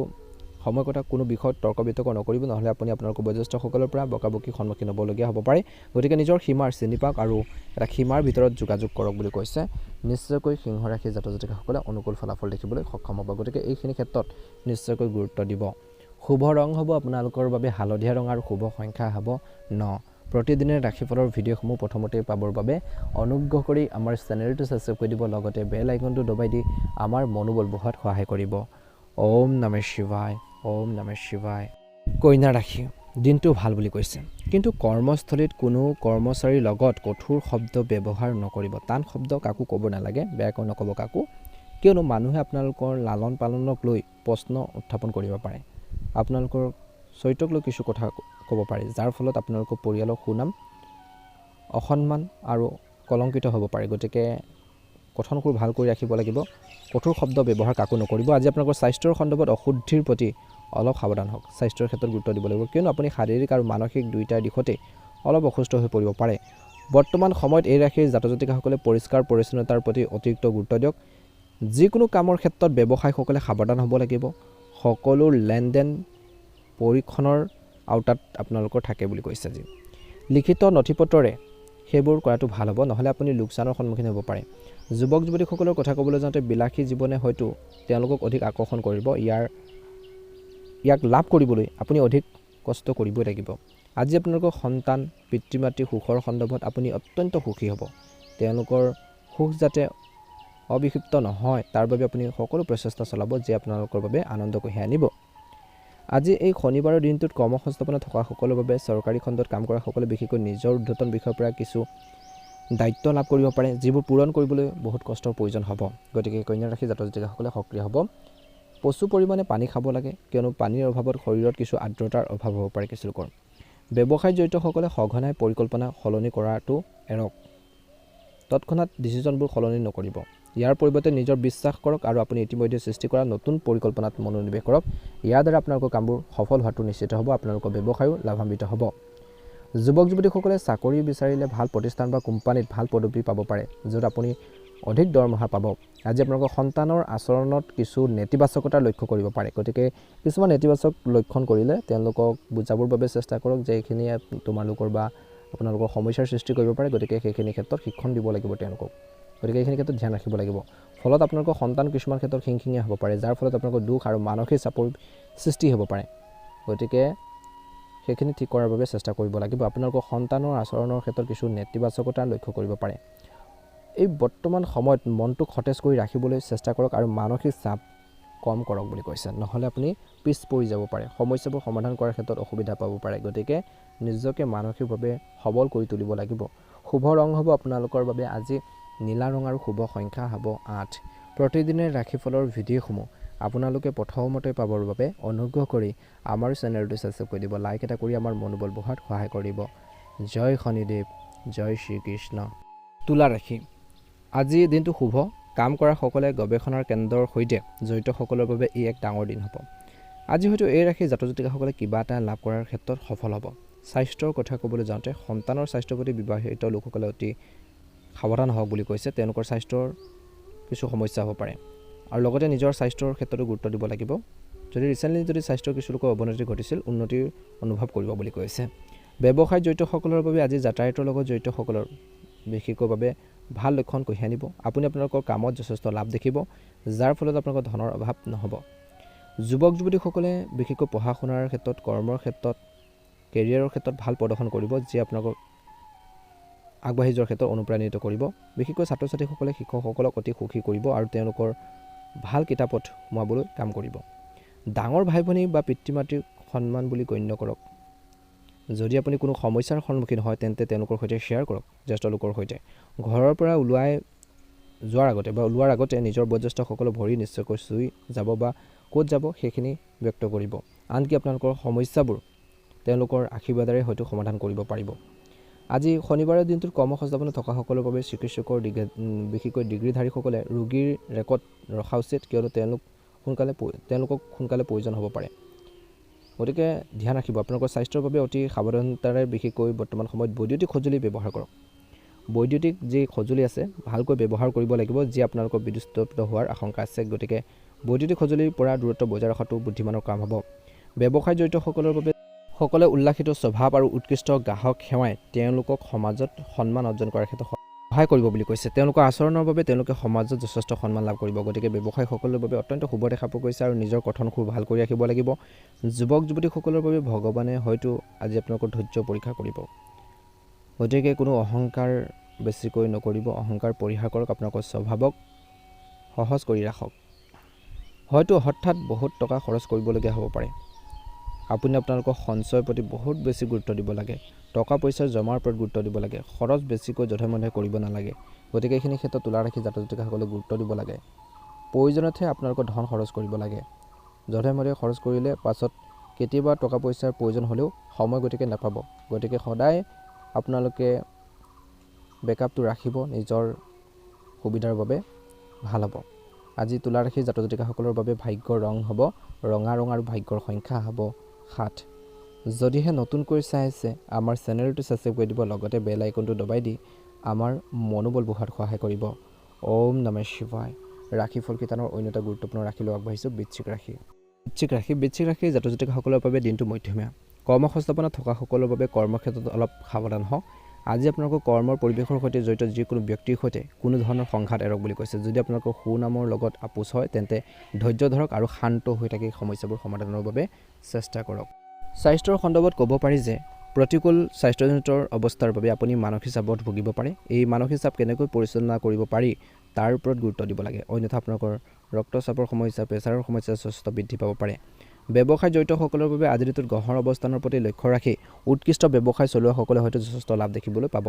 সময় কথা কোনো বিষয়ত তৰ্ক বিতৰ্ক নকৰিব, নহ'লে আপুনি আপোনালোকৰ বয়োজ্যেষ্ঠসকলৰ পৰা বকাবকিৰ সন্মুখীন হ'বলগীয়া হ'ব পাৰে। গতিকে নিজৰ সীমাৰ চিনি পাওক আৰু এটা সীমাৰ ভিতৰত যোগাযোগ কৰক বুলি কৈছে। নিশ্চয়কৈ সিংহ ৰাশিৰ জাতক জাতিকাসকলে অনুকূল ফলাফল দেখিবলৈ সক্ষম হ'ব। গতিকে এইখিনি ক্ষেত্ৰত নিশ্চয়কৈ গুৰুত্ব দিব। শুভ ৰং হ'ব আপোনালোকৰ বাবে হালধীয়া ৰং আৰু শুভ সংখ্যা হ'ব 9। প্ৰতিদিনে ৰাশিফলৰ ভিডিঅ'সমূহ প্ৰথমতে পাবৰ বাবে অনুগ্ৰহ কৰি আমাৰ চেনেলটো ছাবস্ক্ৰাইব কৰি দিব, লগতে বেল আইকনটো দবাই দি আমাৰ মনোবল বঢ়োৱাত সহায় কৰিব। ওম নমঃ শিৱায়, ওম নমঃ শিৱায়। কন্যা ৰাশি, দিনটো ভাল বুলি কৈছে, কিন্তু কৰ্মস্থলীত কোনো কৰ্মচাৰীৰ লগত কঠোৰ শব্দ ব্যৱহাৰ নকৰিব। টান শব্দ কাকো ক'ব নালাগে, বেয়াকৈ নক'ব কাকো, কিয়নো মানুহে আপোনালোকৰ লালন পালনক লৈ প্ৰশ্ন উত্থাপন কৰিব পাৰে। আপোনালোকৰ চৰিত্ৰক লৈ কিছু কথা ক'ব পাৰে, যাৰ ফলত আপোনালোকৰ পৰিয়ালৰ সুনাম অসন্মান আৰু কলংকিত হ'ব পাৰে। গতিকে কথনবোৰ ভাল কৰি ৰাখিব লাগিব, কঠোৰ শব্দ ব্যৱহাৰ কাকো নকৰিব। আজি আপোনালোকৰ স্বাস্থ্যৰ সন্দৰ্ভত অশুদ্ধিৰ প্ৰতি অলপ সাৱধান হওক, স্বাস্থ্যৰ ক্ষেত্ৰত গুৰুত্ব দিব লাগিব, কিয়নো আপুনি শাৰীৰিক আৰু মানসিক দুয়োটাৰ দিশতে অলপ অসুস্থ হৈ পৰিব পাৰে। বৰ্তমান সময়ত এই ৰাশিৰ জাতক জাতিকাসকলে পৰিষ্কাৰ পৰিচ্ছন্নতাৰ প্ৰতি অতিৰিক্ত গুৰুত্ব দিয়ক। যিকোনো কামৰ ক্ষেত্ৰত ব্যৱসায়ীসকলে সাৱধান হ'ব লাগিব। সকলো লেনদেন পৰীক্ষণৰ আওতাত আপোনালোকৰ থাকে বুলি কৈছে। আজি লিখিত নথিপত্ৰৰে সেইবোৰ কৰাটো ভাল হ'ব, নহ'লে আপুনি লোকচানৰ সন্মুখীন হ'ব পাৰে। যুৱক যুৱতীসকলৰ কথা ক'বলৈ যাওঁতে বিলাসী জীৱনে হয়তো তেওঁলোকক অধিক আকৰ্ষণ কৰিব। ইয়াক লাভ কৰিবলৈ আপুনি অধিক কষ্ট কৰিবই লাগিব। আজি আপোনালোকৰ সন্তান পিতৃ মাতৃৰ সুখৰ সন্দৰ্ভত আপুনি অত্যন্ত সুখী হ'ব। তেওঁলোকৰ সুখ যাতে অবিক্ষিপ্ত নহয় তাৰ বাবে আপুনি সকলো প্ৰচেষ্টা চলাব, যি আপোনালোকৰ বাবে আনন্দ কঢ়িয়াই আনিব। আজি এই শনিবাৰৰ দিনটোত কৰ্মসংস্থাপনত থকাসকলৰ বাবে চৰকাৰী খণ্ডত কাম কৰাসকলে বিশেষকৈ নিজৰ ঊৰ্ধ্বতন বিষয়ৰ পৰা কিছু দায়িত্ব লাভ কৰিব পাৰে, যিবোৰ পূৰণ কৰিবলৈ বহুত কষ্টৰ প্ৰয়োজন হ'ব। গতিকে কন্যা ৰাশি জাতক জাতিকাসকলে সক্ৰিয় হ'ব। প্ৰচুৰ পৰিমাণে পানী খাব লাগে, কিয়নো পানীৰ অভাৱত শৰীৰত কিছু আৰ্দ্ৰতাৰ অভাৱ হ'ব পাৰে কিছু লোকৰ। ব্যৱসায়ত জড়িতসকলে সঘনাই পৰিকল্পনা সলনি কৰাটো এৰক, তৎক্ষণাত ডিচিশ্যনবোৰ সলনি নকৰিব। ইয়াৰ পৰিৱৰ্তে নিজৰ বিশ্বাস কৰক আৰু আপুনি ইতিমধ্যে সৃষ্টি কৰা নতুন পৰিকল্পনাত মনোনিৱেশ কৰক। ইয়াৰ দ্বাৰা আপোনালোকৰ কামবোৰ সফল হোৱাটো নিশ্চিত হ'ব, আপোনালোকৰ ব্যৱসায়ো লাভান্বিত হ'ব। যুৱক যুৱতীসকলে চাকৰি বিচাৰিলে ভাল প্ৰতিষ্ঠান বা কোম্পানীত ভাল পদবী পাব পাৰে, য'ত আপুনি অধিক দৰমহা পাব। আজি আপোনালোকৰ সন্তানৰ আচৰণত কিছু নেতিবাচকতাৰ লক্ষ্য কৰিব পাৰে, গতিকে কিছুমান নেতিবাচক লক্ষণ কৰিলে তেওঁলোকক বুজাবৰ বাবে চেষ্টা কৰক যে এইখিনিয়ে তোমালোকৰ বা আপোনালোকৰ সমস্যাৰ সৃষ্টি কৰিব পাৰে। গতিকে সেইখিনি ক্ষেত্ৰত শিক্ষণ দিব লাগিব তেওঁলোকক, গতিকে এইখিনি ক্ষেত্ৰত ধ্যান ৰাখিব লাগিব। ফলত আপোনালোকৰ সন্তান কিছুমান ক্ষেত্ৰত খিংখিঙীয়া হ'ব পাৰে, যাৰ ফলত আপোনালোকৰ দুখ আৰু মানসিক চাপৰ সৃষ্টি হ'ব পাৰে। গতিকে সেইখিনি ঠিক কৰাৰ বাবে চেষ্টা কৰিব লাগিব। আপোনালোকৰ সন্তানৰ আচৰণৰ ক্ষেত্ৰত কিছু নেতিবাচকতা লক্ষ্য কৰিব পাৰে। এই বৰ্তমান সময়ত মনটোক সতেজ কৰি ৰাখিবলৈ চেষ্টা কৰক আৰু মানসিক চাপ কম কৰক বুলি কৈছে, নহ'লে আপুনি পিছ পৰি যাব পাৰে, সমস্যাবোৰ সমাধান কৰাৰ ক্ষেত্ৰত অসুবিধা পাব পাৰে। গতিকে নিজকে মানসিকভাৱে সবল কৰি তুলিব লাগিব। শুভ ৰং হ'ব আপোনালোকৰ বাবে আজি নীলা ৰং আৰু শুভ সংখ্যা হ'ব 8। প্ৰতিদিনে ৰাশিফলৰ ভিডিঅ'সমূহ আপোনালোকে প্ৰথমতে পাবৰ বাবে অনুগ্ৰহ কৰি আমাৰ চেনেলটো ছাবস্ক্ৰাইব কৰি দিব, লাইক এটা কৰি আমাৰ মনোবল বঢ়োৱাত সহায় কৰিব। জয় শনিদেৱ, জয় শ্ৰীকৃষ্ণ। তুলা ৰাশি, আজি দিনটো শুভ। কাম কৰাসকলে গৱেষণাৰ কেন্দ্ৰৰ সৈতে জড়িতসকলৰ বাবে ই এক ডাঙৰ দিন হ'ব। আজি হয়তো এই ৰাশিৰ জাতক জাতিকাসকলে কিবা এটা লাভ কৰাৰ ক্ষেত্ৰত সফল হ'ব। স্বাস্থ্যৰ কথা ক'বলৈ যাওঁতে সন্তানৰ স্বাস্থ্যৰ প্ৰতি বিবাহিত লোকসকলে অতি সাৱধান হওক বুলি কৈছে। তেওঁলোকৰ স্বাস্থ্যৰ কিছু সমস্যা হ'ব পাৰে আৰু লগতে নিজৰ স্বাস্থ্যৰ ক্ষেত্ৰতো গুৰুত্ব দিব লাগিব। যদি স্বাস্থ্যৰ কিছু লোকৰ অৱনতি ঘটিছিল, উন্নতিৰ অনুভৱ কৰিব বুলি কৈছে। ব্যৱসায়ত জড়িতসকলৰ বাবে আজি যাতায়াতৰ লগত জড়িতসকলৰ বিশেষভাৱে ভাল লক্ষণ কঢ়িয়াই আনিব। আপুনি আপোনালোকৰ কামত যথেষ্ট লাভ দেখিব, যাৰ ফলত আপোনালোকৰ ধনৰ অভাৱ নহ'ব। যুৱক যুৱতীসকলে বিশেষকৈ পঢ়া শুনাৰ ক্ষেত্ৰত, কৰ্মৰ ক্ষেত্ৰত, কেৰিয়াৰৰ ক্ষেত্ৰত ভাল প্ৰদৰ্শন কৰিব, যি আপোনালোকক আগবাঢ়ি যোৱাৰ ক্ষেত্ৰত অনুপ্ৰাণিত কৰিব। বিশেষকৈ ছাত্ৰ ছাত্ৰীসকলে শিক্ষকসকলক অতি সুখী কৰিব আৰু তেওঁলোকৰ ভাল কিতাপত সোমাবলৈ কাম কৰিব। ডাঙৰ ভাই ভনী বা পিতৃ মাতৃক সন্মান বুলি গণ্য কৰক। যদি আপুনি কোনো সমস্যাৰ সন্মুখীন হয় তেন্তে তেওঁলোকৰ সৈতে শ্বেয়াৰ কৰক, জ্যেষ্ঠ লোকৰ সৈতে। ঘৰৰ পৰা ওলোৱাৰ আগতে নিজৰ বয়োজ্যেষ্ঠসকলৰ ভৰি নিশ্চয়কৈ চুই যাব বা ক'ত যাব সেইখিনি ব্যক্ত কৰিব। আনকি আপোনালোকৰ সমস্যাবোৰ তেওঁলোকৰ আশীৰ্বাদেৰে হয়তো সমাধান কৰিব পাৰিব। আজি শনিবাৰৰ দিনটোত কৰ্মসংস্থাপনত থকাসকলৰ বাবে চিকিৎসকৰ বিশেষকৈ ডিগ্ৰীধাৰীসকলে ৰোগীৰ ৰেকৰ্ড ৰখা উচিত, কিয়নো তেওঁলোকক সোনকালে প্ৰয়োজন হ'ব পাৰে। গতিকে ধ্যান ৰাখিব। আপোনালোকৰ স্বাস্থ্যৰ বাবে অতি সাৱধানতাৰে বিশেষকৈ বৰ্তমান সময়ত বৈদ্যুতিক সঁজুলি ব্যৱহাৰ কৰক। বৈদ্যুতিক যি সঁজুলি আছে ভালকৈ ব্যৱহাৰ কৰিব লাগিব, যি আপোনালোকৰ বিদ্যুৎ হোৱাৰ আশংকা আছে। গতিকে বৈদ্যুতিক সঁজুলিৰ পৰা দূৰত্ব বজাই ৰখাটো বুদ্ধিমানৰ কাম হ'ব। ব্যৱসায় জড়িতসকলৰ বাবে সকলোৱে উল্লাসিত স্বভাৱ আৰু উৎকৃষ্ট গ্ৰাহক সেৱাই তেওঁলোকক সমাজত সন্মান অৰ্জন কৰাৰ ক্ষেত্ৰত সহায় কৰিব বুলি কৈছে। তেওঁলোকৰ আচৰণৰ বাবে তেওঁলোকে সমাজত যথেষ্ট সন্মান লাভ কৰিব। গতিকে ব্যৱসায়ীসকলৰ বাবে অত্যন্ত শুভ দেখা পোৱা গৈছে আৰু নিজৰ গঠন খুব ভাল কৰি ৰাখিব লাগিব। যুৱক যুৱতীসকলৰ বাবে ভগৱানে হয়তো আজি আপোনালোকৰ ধৈৰ্য পৰীক্ষা কৰিব। গতিকে কোনো অহংকাৰ বেছিকৈ নকৰিব, অহংকাৰ পৰিহাৰ কৰক, আপোনালোকৰ স্বভাৱক সহজ কৰি ৰাখক। হয়তো হঠাৎ বহুত টকা খৰচ কৰিবলগীয়া হ'ব পাৰে। আপুনি আপোনালোকৰ সঞ্চয়ৰ প্ৰতি বহুত বেছি গুৰুত্ব দিব লাগে, টকা পইচা জমাৰ ওপৰত গুৰুত্ব দিব লাগে, খৰচ বেছিকৈ যধে মধে কৰিব নালাগে। গতিকে এইখিনি ক্ষেত্ৰত তুলা ৰাশি জাতক জাতিকাসকলে গুৰুত্ব দিব লাগে। প্ৰয়োজনতহে আপোনালোকৰ ধন খৰচ কৰিব লাগে। যধে মধে খৰচ কৰিলে পাছত কেতিয়াবা টকা পইচাৰ প্ৰয়োজন হ'লেও সময় গতিকে নাপাব। গতিকে সদায় আপোনালোকে বেকআপটো ৰাখিব, নিজৰ সুবিধাৰ বাবে ভাল হ'ব। আজি তুলা ৰাশিৰ জাতক জাতিকাসকলৰ বাবে ভাগ্যৰ ৰং হ'ব ৰঙা ৰং আৰু ভাগ্যৰ সংখ্যা হ'ব 7। যদিহে নতুনকৈ চাই আছে আমাৰ চেনেলটো ছাবস্ক্ৰাইব কৰি দিব, লগতে বেল আইকনটো দবাই দি আমাৰ মনোবল বঢ়োৱাত সহায় কৰিব। ওম নমঃ শিৱায়। ৰাশিফল কেইটানৰ অন্য এটা গুৰুত্বপূৰ্ণ ৰাশিলৈ আগবাঢ়িছোঁ, বৃশ্চিক ৰাশি। বৃশ্চিক ৰাশিৰ জাতক জাতিকাসকলৰ বাবে দিনটো মধ্যমীয়া। কৰ্মসংস্থাপনত থকা সকলৰ বাবে কৰ্মক্ষেত্ৰত অলপ সাৱধান হওক। আজি আপোনালোকৰ কৰ্মৰ পৰিৱেশৰ সৈতে জড়িত যিকোনো ব্যক্তিৰ সৈতে কোনো ধৰণৰ সংঘাত এৰক বুলি কৈছে। যদি আপোনালোকৰ সুনামৰ লগত আপোচ হয় তেন্তে ধৈৰ্য ধৰক আৰু শান্ত হৈ থাকি সমস্যাবোৰ সমাধানৰ বাবে চেষ্টা কৰক। স্বাস্থ্যৰ সন্দৰ্ভত ক'ব পাৰি যে প্ৰতিকূল স্বাস্থ্যজনিত অৱস্থাৰ বাবে আপুনি মানসিক চাপত ভুগিব পাৰে। এই মানসিক চাপ কেনেকৈ পৰিচালনা কৰিব পাৰি তাৰ ওপৰত গুৰুত্ব দিব লাগে, অন্যথা আপোনালোকৰ ৰক্তচাপৰ সমস্যা, প্ৰেছাৰৰ সমস্যা যথেষ্ট বৃদ্ধি পাব পাৰে। ব্যৱসায় জড়িতসকলৰ বাবে আজিৰ দিনটোত গ্ৰহৰ অৱস্থানৰ প্ৰতি লক্ষ্য ৰাখি উৎকৃষ্ট ব্যৱসায় চলোৱাসকলে হয়তো যথেষ্ট লাভ দেখিবলৈ পাব।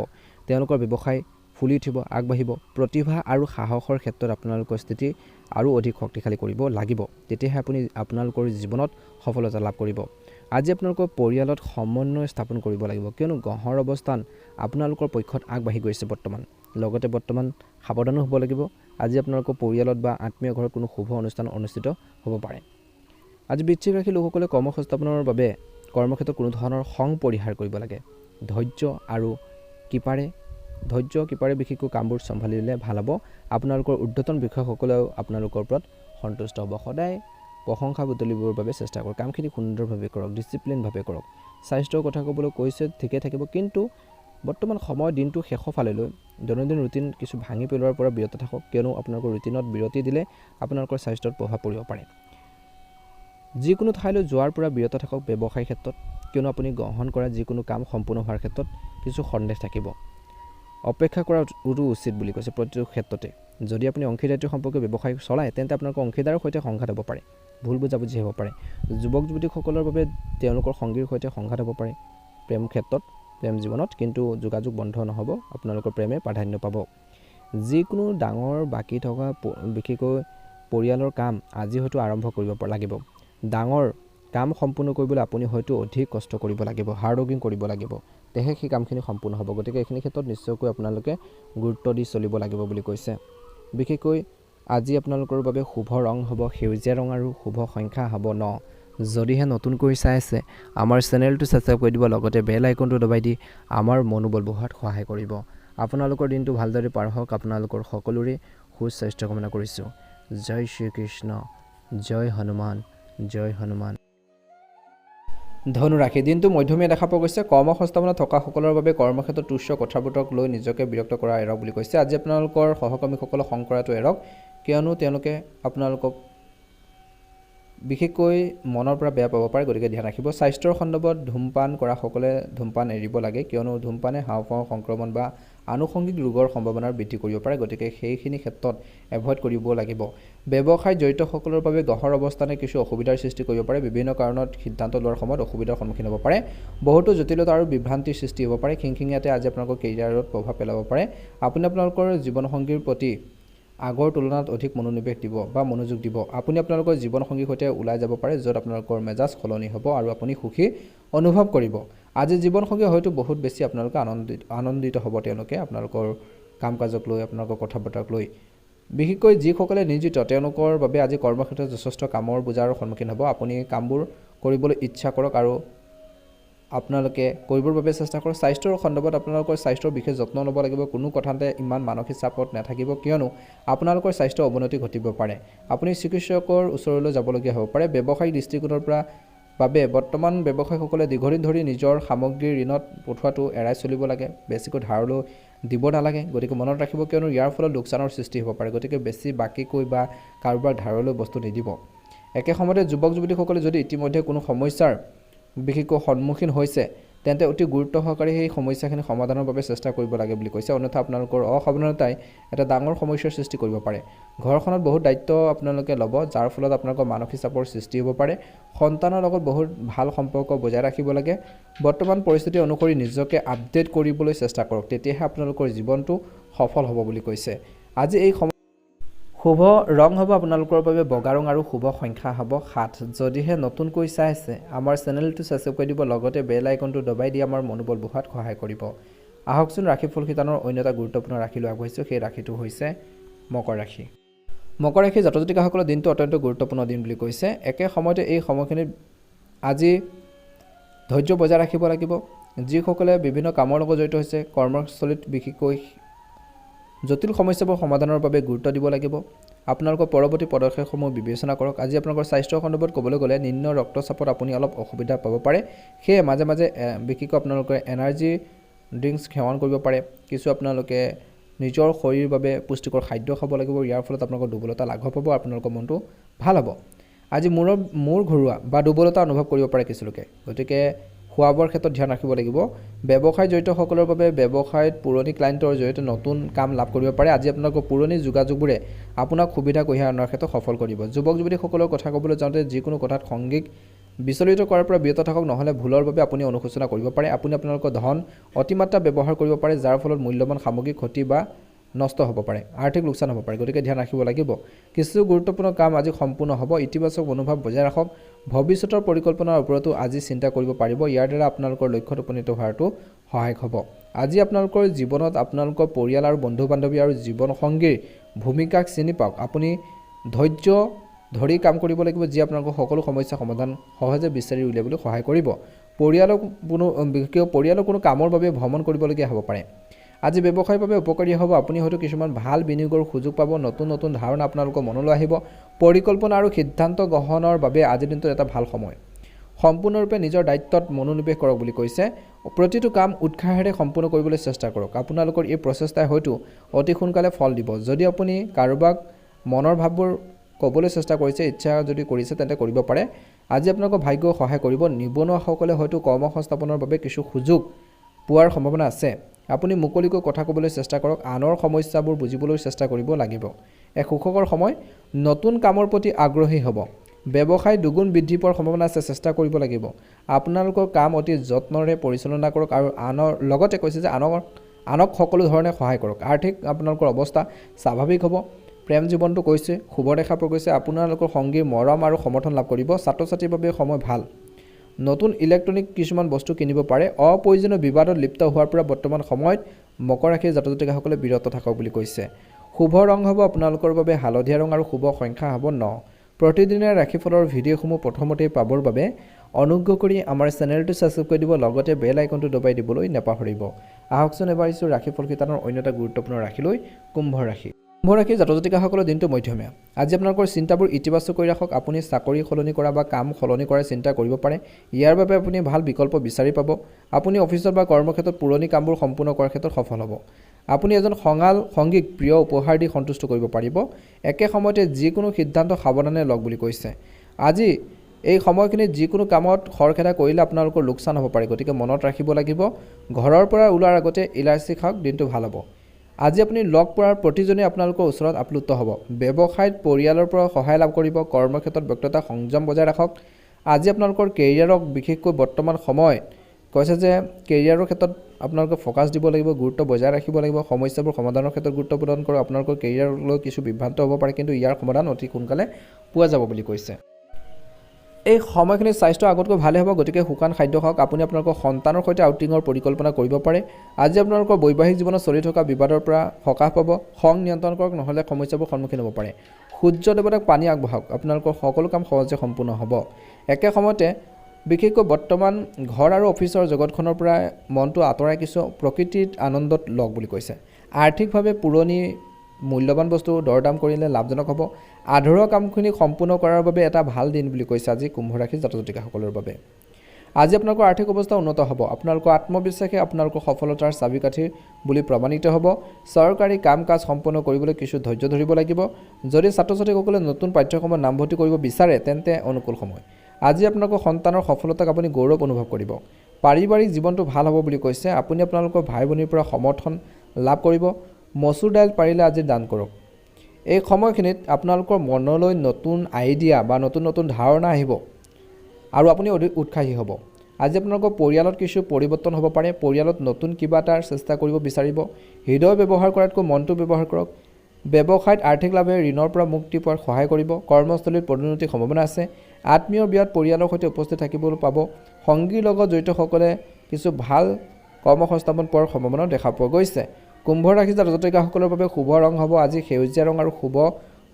তেওঁলোকৰ ব্যৱসায় ফুলি উঠিব, আগবাঢ়িব। প্ৰতিভা আৰু সাহসৰ ক্ষেত্ৰত আপোনালোকৰ স্থিতি আৰু অধিক শক্তিশালী কৰিব লাগিব, তেতিয়াহে আপুনি আপোনালোকৰ জীৱনত সফলতা লাভ কৰিব। আজি আপোনালোকৰ পৰিয়ালত সমন্বয় স্থাপন কৰিব লাগিব, কিয়নো গ্ৰহৰ অৱস্থান আপোনালোকৰ পক্ষত আগবাঢ়ি গৈছে বৰ্তমান। লগতে বৰ্তমান সাৱধানো হ'ব লাগিব। আজি আপোনালোকৰ পৰিয়ালত বা আত্মীয় ঘৰত কোনো শুভ অনুষ্ঠান অনুষ্ঠিত হ'ব পাৰে। আজি বৃশ্চিক ৰাশিৰ লোকসকলে কৰ্মসংস্থাপনৰ বাবে কৰ্মক্ষেত্ৰত কোনো ধৰণৰ খং পৰিহাৰ কৰিব লাগে। ধৈৰ্য কৃপাৰে বিশেষকৈ কামবোৰ চম্ভালিলে ভাল হ'ব। আপোনালোকৰ ঊৰ্ধ্বতন বিষয়াসকলেও আপোনালোকৰ ওপৰত সন্তুষ্ট হ'ব। সদায় প্ৰশংসা বুটলিবৰ বাবে চেষ্টা কৰক, কামখিনি সুন্দৰভাৱে কৰক, ডিচিপ্লিনভাৱে কৰক। স্বাস্থ্যৰ কথা ক'বলৈ কৈছে ঠিকে থাকিব, কিন্তু বৰ্তমান সময় দিনটো শেষৰ ফালেলৈ দৈনন্দিন ৰুটিন কিছু ভাঙি পেলোৱাৰ পৰা বিৰত থাকক, কিয়নো আপোনালোকৰ ৰুটিনত বিৰতি দিলে আপোনালোকৰ স্বাস্থ্যত প্ৰভাৱ পৰিব পাৰে। যিকোনো ঠাইলৈ যোৱাৰ পৰা বিৰত থাকক ব্যৱসায়ৰ ক্ষেত্ৰত, কিয়নো আপুনি গ্ৰহণ কৰা যিকোনো কাম সম্পূৰ্ণ হোৱাৰ ক্ষেত্ৰত কিছু সন্দেহ থাকিব। অপেক্ষা কৰাটো উচিত বুলি কৈছে প্ৰতিটো ক্ষেত্ৰতে। যদি আপুনি অংশীদাৰিত্ব সম্পৰ্কে ব্যৱসায় চলায় তেন্তে আপোনালোকৰ অংশীদাৰৰ সৈতে সংঘাত হ'ব পাৰে, ভুল বুজাবুজি হ'ব পাৰে। যুৱক যুৱতীসকলৰ বাবে তেওঁলোকৰ সংগীৰ সৈতে সংঘাত হ'ব পাৰে প্ৰেম ক্ষেত্ৰত, প্ৰেম জীৱনত, কিন্তু যোগাযোগ বন্ধ নহ'ব, আপোনালোকৰ প্ৰেমে প্ৰাধান্য পাব। যিকোনো ডাঙৰ বাকী থকা বিশেষকৈ পৰিয়ালৰ কাম আজি হয়তো আৰম্ভ কৰিব লাগিব। ডাঙৰ কাম সম্পূৰ্ণ কৰিবলৈ আপুনি হয়তো অধিক কষ্ট কৰিব লাগিব, হাৰ্ড ৱৰ্কিং কৰিব লাগিব, তেহে সেই কামখিনি সম্পূৰ্ণ হ'ব। গতিকে এইখিনি ক্ষেত্ৰত নিশ্চয়কৈ আপোনালোকে গুৰুত্ব দি চলিব লাগিব বুলি কৈছে। বিশেষকৈ আজি আপোনালোকৰ বাবে শুভ ৰং হ'ব সেউজীয়া ৰং আৰু শুভ সংখ্যা হ'ব 9। যদিহে নতুনকৈ চাই আছে আমাৰ চেনেলটো ছাবস্ক্ৰাইব কৰি দিব, লগতে বেল আইকনটো দবাই দি আমাৰ মনোবল বঢ়োৱাত সহায় কৰিব। আপোনালোকৰ দিনটো ভালদৰে পাৰ হওক, আপোনালোকৰ সকলোৰে সুস্বাস্থ্য কামনা কৰিছোঁ। জয় শ্ৰীকৃষ্ণ, জয় হনুমান, জয় হনুমান। ধনুৰাশি দিনটো মধ্যমীয়া দেখা পোৱা গৈছে। কৰ্মসংস্থাপনত থকা সকলৰ বাবে কৰ্মক্ষেত্ৰত তুচ্ছ কথা বতৰাক লৈ নিজকে বিৰক্ত কৰা এৰক বুলি কৈছে। আজি আপোনালোকৰ সহকৰ্মীসকলক খং কৰাটো এৰক, কিয়নো তেওঁলোকে আপোনালোকক বিশেষকৈ মনৰ পৰা বেয়া পাব পাৰে, গতিকে ধ্যান ৰাখিব। স্বাস্থ্যৰ সন্দৰ্ভত ধূমপান কৰাসকলে ধূমপান এৰিব লাগে, কিয়নো ধূমপানে হাওঁফাওঁৰ সংক্ৰমণ বা আনুষংগিক ৰোগৰ সম্ভাৱনাৰ বৃদ্ধি কৰিব পাৰে, গতিকে সেইখিনি ক্ষেত্ৰত এভইড কৰিব লাগিব। ব্যৱসায়ত জড়িতসকলৰ বাবে গ্ৰহৰ অৱস্থানে কিছু অসুবিধাৰ সৃষ্টি কৰিব পাৰে। বিভিন্ন কাৰণত সিদ্ধান্ত লোৱাৰ সময়ত অসুবিধাৰ সন্মুখীন হ'ব পাৰে। বহুতো জটিলতা আৰু বিভ্ৰান্তিৰ সৃষ্টি হ'ব পাৰে। খিংখিঙীয়াতে আজি আপোনালোকৰ কেৰিয়াৰত প্ৰভাৱ পেলাব পাৰে। আপুনি আপোনালোকৰ জীৱনসংগীৰ প্ৰতি আগৰ তুলনাত অধিক মনোযোগ দিব। আপুনি আপোনালোকৰ জীৱনসংগীৰ সৈতে ওলাই যাব পাৰে, য'ত আপোনালোকৰ মেজাজ সলনি হ'ব আৰু আপুনি সুখী অনুভৱ কৰিব। আজি জীৱনসংগী হয়তো বহুত বেছি আপোনালোকে আনন্দিত হ'ব, তেওঁলোকে আপোনালোকৰ কাম কাজক লৈ, আপোনালোকৰ কথা বতৰাক লৈ। বিশেষকৈ যিসকলে নিয়োজিত তেওঁলোকৰ বাবে আজি কৰ্মক্ষেত্ৰত যথেষ্ট কামৰ বোজাৰ সন্মুখীন হ'ব। আপুনি কামবোৰ কৰিবলৈ ইচ্ছা কৰক আৰু আপোনালোকে কৰিবৰ বাবে চেষ্টা কৰক। স্বাস্থ্যৰ সন্দৰ্ভত আপোনালোকৰ স্বাস্থ্যৰ বিশেষ যত্ন ল'ব লাগিব। কোনো কথাতে ইমান মানসিক চাপত নাথাকিব, কিয়নো আপোনালোকৰ স্বাস্থ্য অৱনতি ঘটিব পাৰে। আপুনি চিকিৎসকৰ ওচৰলৈ যাবলগীয়া হ'ব পাৰে। ব্যৱসায়িক দৃষ্টিকোণৰ বাবে বৰ্তমান ব্যৱসায়ীসকলে দীৰ্ঘদিন ধৰি নিজৰ সামগ্ৰী ঋণত পঠোৱাটো এৰাই চলিব লাগে, বেছিকৈ ধাৰলৈ দিব নালাগে। গতিকে মনত ৰাখিব, কিয়নো ইয়াৰ ফলত লোকচানৰ সৃষ্টি হ'ব পাৰে। গতিকে বেছি বাকীকৈ বা কাৰোবাৰ ধাৰলৈ বস্তু নিদিব। একে সময়তে যুৱক যুৱতীসকলে যদি ইতিমধ্যে কোনো সমস্যাৰ বিশেষকৈ সন্মুখীন হৈছে তেন্তে অতি গুৰুত্ব সহকাৰে সেই সমস্যাখিনি সমাধানৰ বাবে চেষ্টা কৰিব লাগে বুলি কৈছে। অন্যথা আপোনালোকৰ অসাৱধানতাই এটা ডাঙৰ সমস্যাৰ সৃষ্টি কৰিব পাৰে। ঘৰখনত বহুত দায়িত্ব আপোনালোকে ল'ব, যাৰ ফলত আপোনালোকৰ মানসিক চাপৰ সৃষ্টি হ'ব পাৰে। সন্তানৰ লগত বহুত ভাল সম্পৰ্ক বজাই ৰাখিব লাগে। বৰ্তমান পৰিস্থিতি অনুসৰি নিজকে আপডেট কৰিবলৈ চেষ্টা কৰক, তেতিয়াহে আপোনালোকৰ জীৱনটো সফল হ'ব বুলি কৈছে। আজি এই শুভ ৰং হ'ব আপোনালোকৰ বাবে বগা ৰং আৰু শুভ সংখ্যা হ'ব 7। যদিহে নতুনকৈ চাই আছে আমাৰ চেনেলটো ছাবস্ক্ৰাইব কৰি দিব, লগতে বেল আইকনটো দবাই দি আমাৰ মনোবল বঢ়োৱাত সহায় কৰিব। আহকচোন ৰাশিফল শিতানৰ অন্য এটা গুৰুত্বপূৰ্ণ ৰাশিলৈ আগবাঢ়িছোঁ। সেই ৰাশিটো হৈছে মকৰ ৰাশি। মকৰ ৰাশি জাতক জাতিকাসকলৰ দিনটো অত্যন্ত গুৰুত্বপূৰ্ণ দিন বুলি কৈছে। একে সময়তে এই সময়খিনিত আজি ধৈৰ্য বজাই ৰাখিব লাগিব। যিসকলে বিভিন্ন কামৰ লগত জড়িত হৈছে, কৰ্মস্থলীত বিশেষকৈ জটিল সমস্যাবোৰ সমাধানৰ বাবে গুৰুত্ব দিব লাগিব। আপোনালোকৰ পৰৱৰ্তী পদক্ষেপসমূহ বিবেচনা কৰক। আজি আপোনালোকৰ স্বাস্থ্যৰ সন্দৰ্ভত ক'বলৈ গ'লে নিম্ন ৰক্তচাপত আপুনি অলপ অসুবিধা পাব পাৰে। সেয়ে মাজে মাজে বিশেষকৈ আপোনালোকে এনাৰ্জি ড্ৰিংকছ সেৱন কৰিব পাৰে। কিছু আপোনালোকে নিজৰ শৰীৰৰ বাবে পুষ্টিকৰ খাদ্য খাব লাগিব। ইয়াৰ ফলত আপোনালোকৰ দুৰ্বলতা লাঘৱ হ'ব, আপোনালোকৰ মনটো ভাল হ'ব। আজি মূৰ ঘূৰোৱা বা দুৰ্বলতা অনুভৱ কৰিব পাৰে কিছু লোকে, গতিকে খোৱা বোৱাৰ ক্ষেত্ৰত ধ্যান ৰাখিব লাগিব। ব্যৱসায় জড়িতসকলৰ বাবে ব্যৱসায়ত পুৰণি ক্লাইণ্টৰ জৰিয়তে নতুন কাম লাভ কৰিব পাৰে। আজি আপোনালোকৰ পুৰণি যোগাযোগবোৰে আপোনাক সুবিধা কঢ়িয়াই অনাৰ ক্ষেত্ৰত সফল কৰিব। যুৱক যুৱতীসকলৰ কথা ক'বলৈ যাওঁতে যিকোনো কথাত সংগীক বিচলিত কৰাৰ পৰা বিৰত থাকক, নহ'লে ভুলৰ বাবে আপুনি অনুশোচনা কৰিব পাৰে। আপুনি আপোনালোকৰ ধন অতিমাত্ৰা ব্যৱহাৰ কৰিব পাৰে, যাৰ ফলত মূল্যৱান সামগ্ৰী ক্ষতি বা নষ্ট হ'ব পাৰে, আৰ্থিক লোকচান হ'ব পাৰে, গতিকে ধ্যান ৰাখিব লাগিব। কিছু গুৰুত্বপূৰ্ণ কাম আজি সম্পূৰ্ণ হ'ব। ইতিবাচক মনোভাৱ বজাই ৰাখক। ভৱিষ্যতৰ পৰিকল্পনাৰ ওপৰতো আজি চিন্তা কৰিব পাৰিব। ইয়াৰ দ্বাৰা আপোনালোকৰ লক্ষ্যত উপনীত হোৱাটো সহায়ক হ'ব। আজি আপোনালোকৰ জীৱনত আপোনালোকৰ পৰিয়াল আৰু বন্ধু বান্ধৱী আৰু জীৱনসংগীৰ ভূমিকাক চিনি পাওক। আপুনি ধৈৰ্য ধৰি কাম কৰিব লাগিব, যি আপোনালোকৰ সকলো সমস্যা সমাধান সহজে বিচাৰি উলিয়াবলৈ সহায় কৰিব। পৰিয়ালৰ কোনো কামৰ বাবে ভ্ৰমণ কৰিবলগীয়া হ'ব পাৰে। আজি ব্যৱসায়ৰ বাবে উপকাৰী হ'ব। আপুনি হয়তো কিছুমান ভাল বিনিয়োগৰ সুযোগ পাব। নতুন নতুন ধাৰণা আপোনালোকৰ মনলৈ আহিব। পৰিকল্পনা আৰু সিদ্ধান্ত গ্ৰহণৰ বাবে আজিৰ দিনটো এটা ভাল সময়। সম্পূৰ্ণৰূপে নিজৰ দায়িত্বত মনোনিৱেশ কৰক বুলি কৈছে। প্ৰতিটো কাম উৎসাহেৰে সম্পূৰ্ণ কৰিবলৈ চেষ্টা কৰক। আপোনালোকৰ এই প্ৰচেষ্টাই হয়তো অতি সোনকালে ফল দিব। যদি আপুনি কাৰোবাক মনৰ ভাৱবোৰ ক'বলৈ চেষ্টা কৰিছে, ইচ্ছা যদি কৰিছে, তেন্তে কৰিব পাৰে। আজি আপোনালোকৰ ভাগ্যই সহায় কৰিব। নিবনুৱাসকলে হয়তো কৰ্মসংস্থাপনৰ বাবে কিছু সুযোগ পোৱাৰ সম্ভাৱনা আছে। আপুনি মুকলিকৈ কথা ক'বলৈ চেষ্টা কৰক। আনৰ সমস্যাবোৰ বুজিবলৈ চেষ্টা কৰিব লাগিব। এক সুখকৰ সময়। নতুন কামৰ প্ৰতি আগ্ৰহী হ'ব। ব্যৱসায় দুগুণ বৃদ্ধি পোৱাৰ সম্ভাৱনা আছে, চেষ্টা কৰিব লাগিব। আপোনালোকৰ কাম অতি যত্নৰে পৰিচালনা কৰক আৰু লগতে কৈছে যে আনক সকলো ধৰণে সহায় কৰক। আৰ্থিক আপোনালোকৰ অৱস্থা স্বাভাৱিক হ'ব। প্ৰেম জীৱনটো কৈছে শুভ দেখা পোৱা গৈছে। আপোনালোকৰ সংগীৰ মৰম আৰু সমৰ্থন লাভ কৰিব। ছাত্ৰ ছাত্ৰীৰ বাবে সময় ভাল। নতুন ইলেক্ট্ৰনিক কিছুমান বস্তু কিনিব পাৰে। অপ্ৰয়োজনীয় বিবাদত লিপ্ত হোৱাৰ পৰা বৰ্তমান সময়ত মকৰ ৰাশিৰ জাতক জাতিকাসকলে বিৰত থাকক বুলি কৈছে। শুভ ৰং হ'ব আপোনালোকৰ বাবে হালধীয়া ৰং আৰু শুভ সংখ্যা হ'ব 9। প্ৰতিদিনে ৰাশিফলৰ ভিডিঅ'সমূহ প্ৰথমতেই পাবৰ বাবে অনুগ্ৰহ কৰি আমাৰ চেনেলটো ছাবস্ক্ৰাইব কৰি দিব, লগতে বেল আইকনটো দবাই দিবলৈ নাপাহৰিব। আহকচোন এবাৰ আহিছোঁ ৰাশিফল শিতানৰ অন্য এটা গুৰুত্বপূৰ্ণ ৰাশিলৈ, কুম্ভ ৰাশি। কুম্ভ ৰাশিৰ জাতক জাতিকাসকলৰ দিনটো মধ্যমীয়া। আজি আপোনালোকৰ চিন্তাবোৰ ইতিবাচক কৰি ৰাখক। আপুনি চাকৰি সলনি কৰা বা কাম সলনি কৰাৰ চিন্তা কৰিব পাৰে। ইয়াৰ বাবে আপুনি ভাল বিকল্প বিচাৰি পাব। আপুনি অফিচত বা কৰ্মক্ষেত্ৰত পুৰণি কামবোৰ সম্পূৰ্ণ কৰাৰ ক্ষেত্ৰত সফল হ'ব। আপুনি এজন সংগীক প্ৰিয় উপহাৰ দি সন্তুষ্ট কৰিব পাৰিব। একে সময়তে যিকোনো সিদ্ধান্ত সাৱধানে লওক বুলি কৈছে। আজি এই সময়খিনিত যিকোনো কামত খৰখেদা কৰিলে আপোনালোকৰ লোকচান হ'ব পাৰে, গতিকে মনত ৰাখিব লাগিব। ঘৰৰ পৰা ওলোৱাৰ আগতে ইলাচি খাওক, দিনটো ভাল হ'ব। আজি আপুনি লগ পোৱাৰ প্ৰতিজনে আপোনালোকৰ ওচৰত আপ্লুত হ'ব। ব্যৱসায়ত পৰিয়ালৰ পৰা সহায় লাভ কৰিব। কৰ্মক্ষেত্ৰত ব্যক্তিগত সংযম বজাই ৰাখক। আজি আপোনালোকৰ কেৰিয়াৰক বিশেষকৈ বৰ্তমান সময়ত কৈছে যে কেৰিয়াৰৰ ক্ষেত্ৰত আপোনালোকে ফ'কাছ দিব লাগিব, গুৰুত্ব বজাই ৰাখিব লাগিব। সমস্যাবোৰ সমাধানৰ ক্ষেত্ৰত গুৰুত্ব প্ৰদান কৰক। আপোনালোকৰ কেৰিয়াৰলৈ কিছু বিভ্ৰান্ত হ'ব পাৰে, কিন্তু ইয়াৰ সমাধান অতি সোনকালে পোৱা যাব বুলি কৈছে। এই সময়খিনিত স্বাস্থ্য আগতকৈ ভালে হ'ব, গতিকে শুকান খাদ্য খাওক। আপুনি আপোনালোকৰ সন্তানৰ সৈতে আউটিঙৰ পৰিকল্পনা কৰিব পাৰে। আজি আপোনালোকৰ বৈবাহিক জীৱনত চলি থকা বিবাদৰ পৰা সকাহ পাব। খং নিয়ন্ত্ৰণ কৰক, নহ'লে সমস্যাবোৰ সন্মুখীন হ'ব পাৰে। সূৰ্য দেৱতাক পানী আগবঢ়াওক। আপোনালোকৰ সকলো কাম সহজে সম্পূৰ্ণ হ'ব। একে সময়তে বিশেষকৈ বৰ্তমান ঘৰ আৰু অফিচৰ জগতখনৰ পৰা মনটো আঁতৰাই কিছু প্ৰকৃতিত আনন্দত লওক বুলি কৈছে। আৰ্থিকভাৱে পুৰণি মূল্যৱান বস্তু দৰদাম কৰিলে লাভজনক হ'ব। আধৰুৱা কামখিনি সম্পূৰ্ণ কৰাৰ বাবে এটা ভাল দিন বুলি কৈছে আজি কুম্ভ ৰাশিৰ জাতক জাতিকাসকলৰ বাবে। আজি আপোনালোকৰ আৰ্থিক অৱস্থা উন্নত হ'ব। আপোনালোকৰ আত্মবিশ্বাসে আপোনালোকৰ সফলতাৰ চাবিকাঠি বুলি প্ৰমাণিত হ'ব। চৰকাৰী কাম কাজ সম্পন্ন কৰিবলৈ কিছু ধৈৰ্য ধৰিব লাগিব। যদি ছাত্ৰ ছাত্ৰীসকলে নতুন পাঠ্যক্ৰমত নামভৰ্তি কৰিব বিচাৰে, তেন্তে অনুকূল সময়। আজি আপোনালোকৰ সন্তানৰ সফলতাক আপুনি গৌৰৱ অনুভৱ কৰিব। পাৰিবাৰিক জীৱনটো ভাল হ'ব বুলি কৈছে। আপুনি আপোনালোকৰ ভাই ভনীৰ পৰা সমৰ্থন লাভ কৰিব। মচুৰ দাইল পাৰিলে আজি দান কৰক। এই সময়খিনিত আপোনালোকৰ মনলৈ নতুন আইডিয়া বা নতুন নতুন ধাৰণা আহিব আৰু আপুনি অধিক উৎসাহী হ'ব। আজি আপোনালোকৰ পৰিয়ালত কিছু পৰিৱৰ্তন হ'ব পাৰে। পৰিয়ালত নতুন কিবা এটাৰ চেষ্টা কৰিব বিচাৰিব। হৃদয় ব্যৱহাৰ কৰাতকৈ মনটো ব্যৱহাৰ কৰক। ব্যৱসায়ত আৰ্থিক লাভে ঋণৰ পৰা মুক্তি পোৱাত সহায় কৰিব। কৰ্মস্থলীত পদোন্নতিৰ সম্ভাৱনা আছে। আত্মীয় বিয়াত পৰিয়ালৰ সৈতে উপস্থিত থাকিবলৈ পাব। সংগীৰ লগত জড়িতসকলে কিছু ভাল কৰ্মসংস্থাপন পোৱাৰ সম্ভাৱনা দেখা পোৱা গৈছে। কুম্ভ ৰাশি জাতক জাতিকাসকলৰ বাবে শুভ ৰং হ'ব আজি সেউজীয়া ৰং আৰু শুভ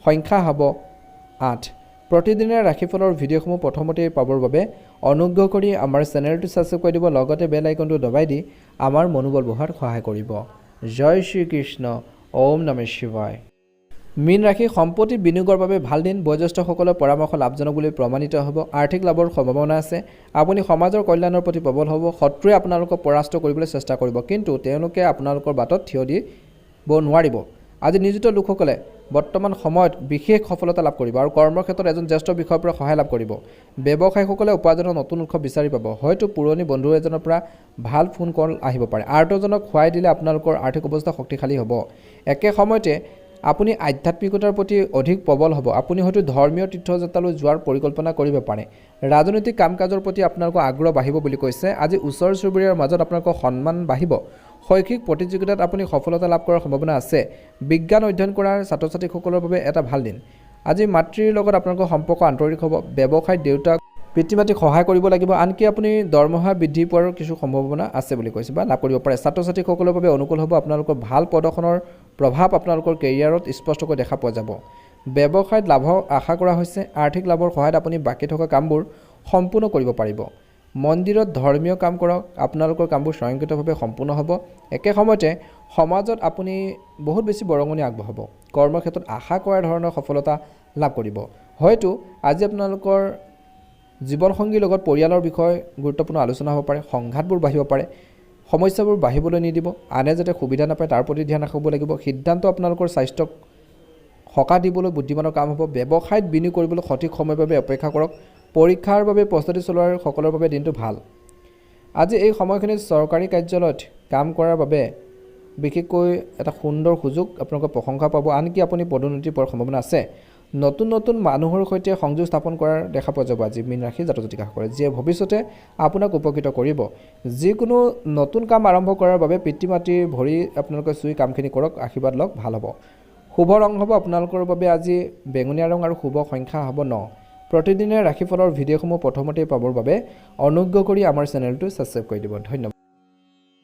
সংখ্যা হ'ব 8। প্ৰতিদিনে ৰাশিফলৰ ভিডিঅ'সমূহ প্ৰথমতে পাবৰ বাবে অনুগ্ৰহ কৰি আমাৰ চেনেলটো ছাবস্ক্ৰাইব কৰি দিব। লগতে বেল আইকনটো দবাই দি আমাৰ মনোবল বঢ়োৱাত সহায় কৰিব। জয় শ্ৰীকৃষ্ণ। ওম নমঃ শিৱায়। মীন ৰাশি সম্পত্তি বিনিয়োগৰ বাবে ভাল দিন। বয়োজ্যেষ্ঠসকলৰ পৰামৰ্শ লাভজনক বুলি প্ৰমাণিত হ'ব। আৰ্থিক লাভৰ সম্ভাৱনা আছে। আপুনি সমাজৰ কল্যাণৰ প্ৰতি প্ৰবল হ'ব। শত্ৰুৱে আপোনালোকক পৰাস্ত কৰিবলৈ চেষ্টা কৰিব, কিন্তু তেওঁলোকে আপোনালোকৰ বাটত থিয় দিব নোৱাৰিব। আজি নিয়োজিত লোকসকলে বৰ্তমান সময়ত বিশেষ সফলতা লাভ কৰিব আৰু কৰ্মক্ষেত্ৰত এজন জ্যেষ্ঠ বিষয়ৰ পৰা সহায় লাভ কৰিব। ব্যৱসায়ীসকলে উপাৰ্জনৰ নতুন উৎস বিচাৰি পাব। হয়তো পুৰণি বন্ধু এজনৰ পৰা ভাল ফোন কল আহিব পাৰে। আৰ্তজনক খুৱাই দিলে আপোনালোকৰ আৰ্থিক অৱস্থা শক্তিশালী হ'ব। একে সময়তে আপুনি আধ্যাত্মিকতাৰ প্ৰতি অধিক প্ৰবল হ'ব। আপুনি হয়তো ধৰ্মীয় তীৰ্থযাত্ৰালৈ যোৱাৰ পৰিকল্পনা কৰিব পাৰে। ৰাজনৈতিক কাম কাজৰ প্ৰতি আপোনালোকৰ আগ্ৰহ বাঢ়িব বুলি কৈছে। আজি ওচৰ চুবুৰীয়াৰ মাজত আপোনালোকৰ সন্মান বাঢ়িব। শৈক্ষিক প্ৰতিযোগিতাত আপুনি সফলতা লাভ কৰাৰ সম্ভাৱনা আছে। বিজ্ঞান অধ্যয়ন কৰাৰ ছাত্ৰ ছাত্ৰীসকলৰ বাবে এটা ভাল দিন। আজি মাতৃৰ লগত আপোনালোকৰ সম্পৰ্ক আন্তৰিক হ'ব। ব্যৱসায়ত দেউতাক পিতৃ মাতৃক সহায় কৰিব লাগিব। আনকি আপুনি দৰমহা বৃদ্ধি পোৱাৰ কিছু সম্ভাৱনা আছে বুলি কৈছে বা লাভ কৰিব পাৰে। ছাত্ৰ ছাত্ৰীসকলৰ বাবে অনুকূল হ'ব। আপোনালোকৰ ভাল প্ৰদৰ্শনৰ প্ৰভাৱ আপোনালোকৰ কেৰিয়াৰত স্পষ্টকৈ দেখা পোৱা যাব। ব্যৱসায়ত লাভৰ আশা কৰা হৈছে। আৰ্থিক লাভৰ সহায়ত আপুনি বাকী থকা কামবোৰ সম্পূৰ্ণ কৰিব পাৰিব। মন্দিৰত ধৰ্মীয় কাম কৰক। আপোনালোকৰ কামবোৰ স্বয়ংক্ৰিয়ভাৱে সম্পূৰ্ণ হ'ব। একে সময়তে সমাজত আপুনি বহুত বেছি বৰঙণি আগবঢ়াব। কৰ্মক্ষেত্ৰত আশা কৰা ধৰণৰ সফলতা লাভ কৰিব। হয়তো আজি আপোনালোকৰ জীৱনসংগীৰ লগত পৰিয়ালৰ বিষয়ে গুৰুত্বপূৰ্ণ আলোচনা হ'ব পাৰে। সংঘাতবোৰ বাঢ়িব পাৰে। সমস্যাবোৰ বাঢ়িবলৈ নিদিব। আনে যাতে সুবিধা নাপায় তাৰ প্ৰতি ধ্যান ৰাখিব লাগিব। সিদ্ধান্ত আপোনালোকৰ স্বাস্থ্যক সকাহ দিবলৈ বুদ্ধিমানৰ কাম হ'ব। ব্যৱসায়ত বিনিয়োগ কৰিবলৈ সঠিক সময়ৰ বাবে অপেক্ষা কৰক। পৰীক্ষাৰ বাবে প্ৰস্তুতি চলোৱাৰ সকলৰ বাবে দিনটো ভাল। আজি এই সময়খিনিত চৰকাৰী কাৰ্যালয়ত কাম কৰাৰ বাবে বিশেষকৈ এটা সুন্দৰ সুযোগ আপোনালোকৰ প্ৰশংসা পাব। আনকি আপুনি পদোন্নতি পোৱাৰ সম্ভাৱনা আছে। নতুন নতুন মানুহৰ সৈতে সংযোগ স্থাপন কৰাৰ দেখা পোৱা যাব আজি মীন ৰাশি জাতক জাতিকাসকলে, যিয়ে ভৱিষ্যতে আপোনাক উপকৃত কৰিব। যিকোনো নতুন কাম আৰম্ভ কৰাৰ বাবে পিতৃ মাতৃৰ ভৰি আপোনালোকে চুই কামখিনি কৰক। আশীৰ্বাদ লওক, ভাল হ'ব। শুভ ৰং হ'ব আপোনালোকৰ বাবে আজি বেঙুনীয়া ৰং আৰু শুভ সংখ্যা হ'ব 9। প্ৰতিদিনে ৰাশিফলৰ ভিডিঅ'সমূহ প্ৰথমতে পাবৰ বাবে অনুগ্ৰহ কৰি আমাৰ চেনেলটো ছাবস্ক্ৰাইব কৰি দিব। ধন্যবাদ।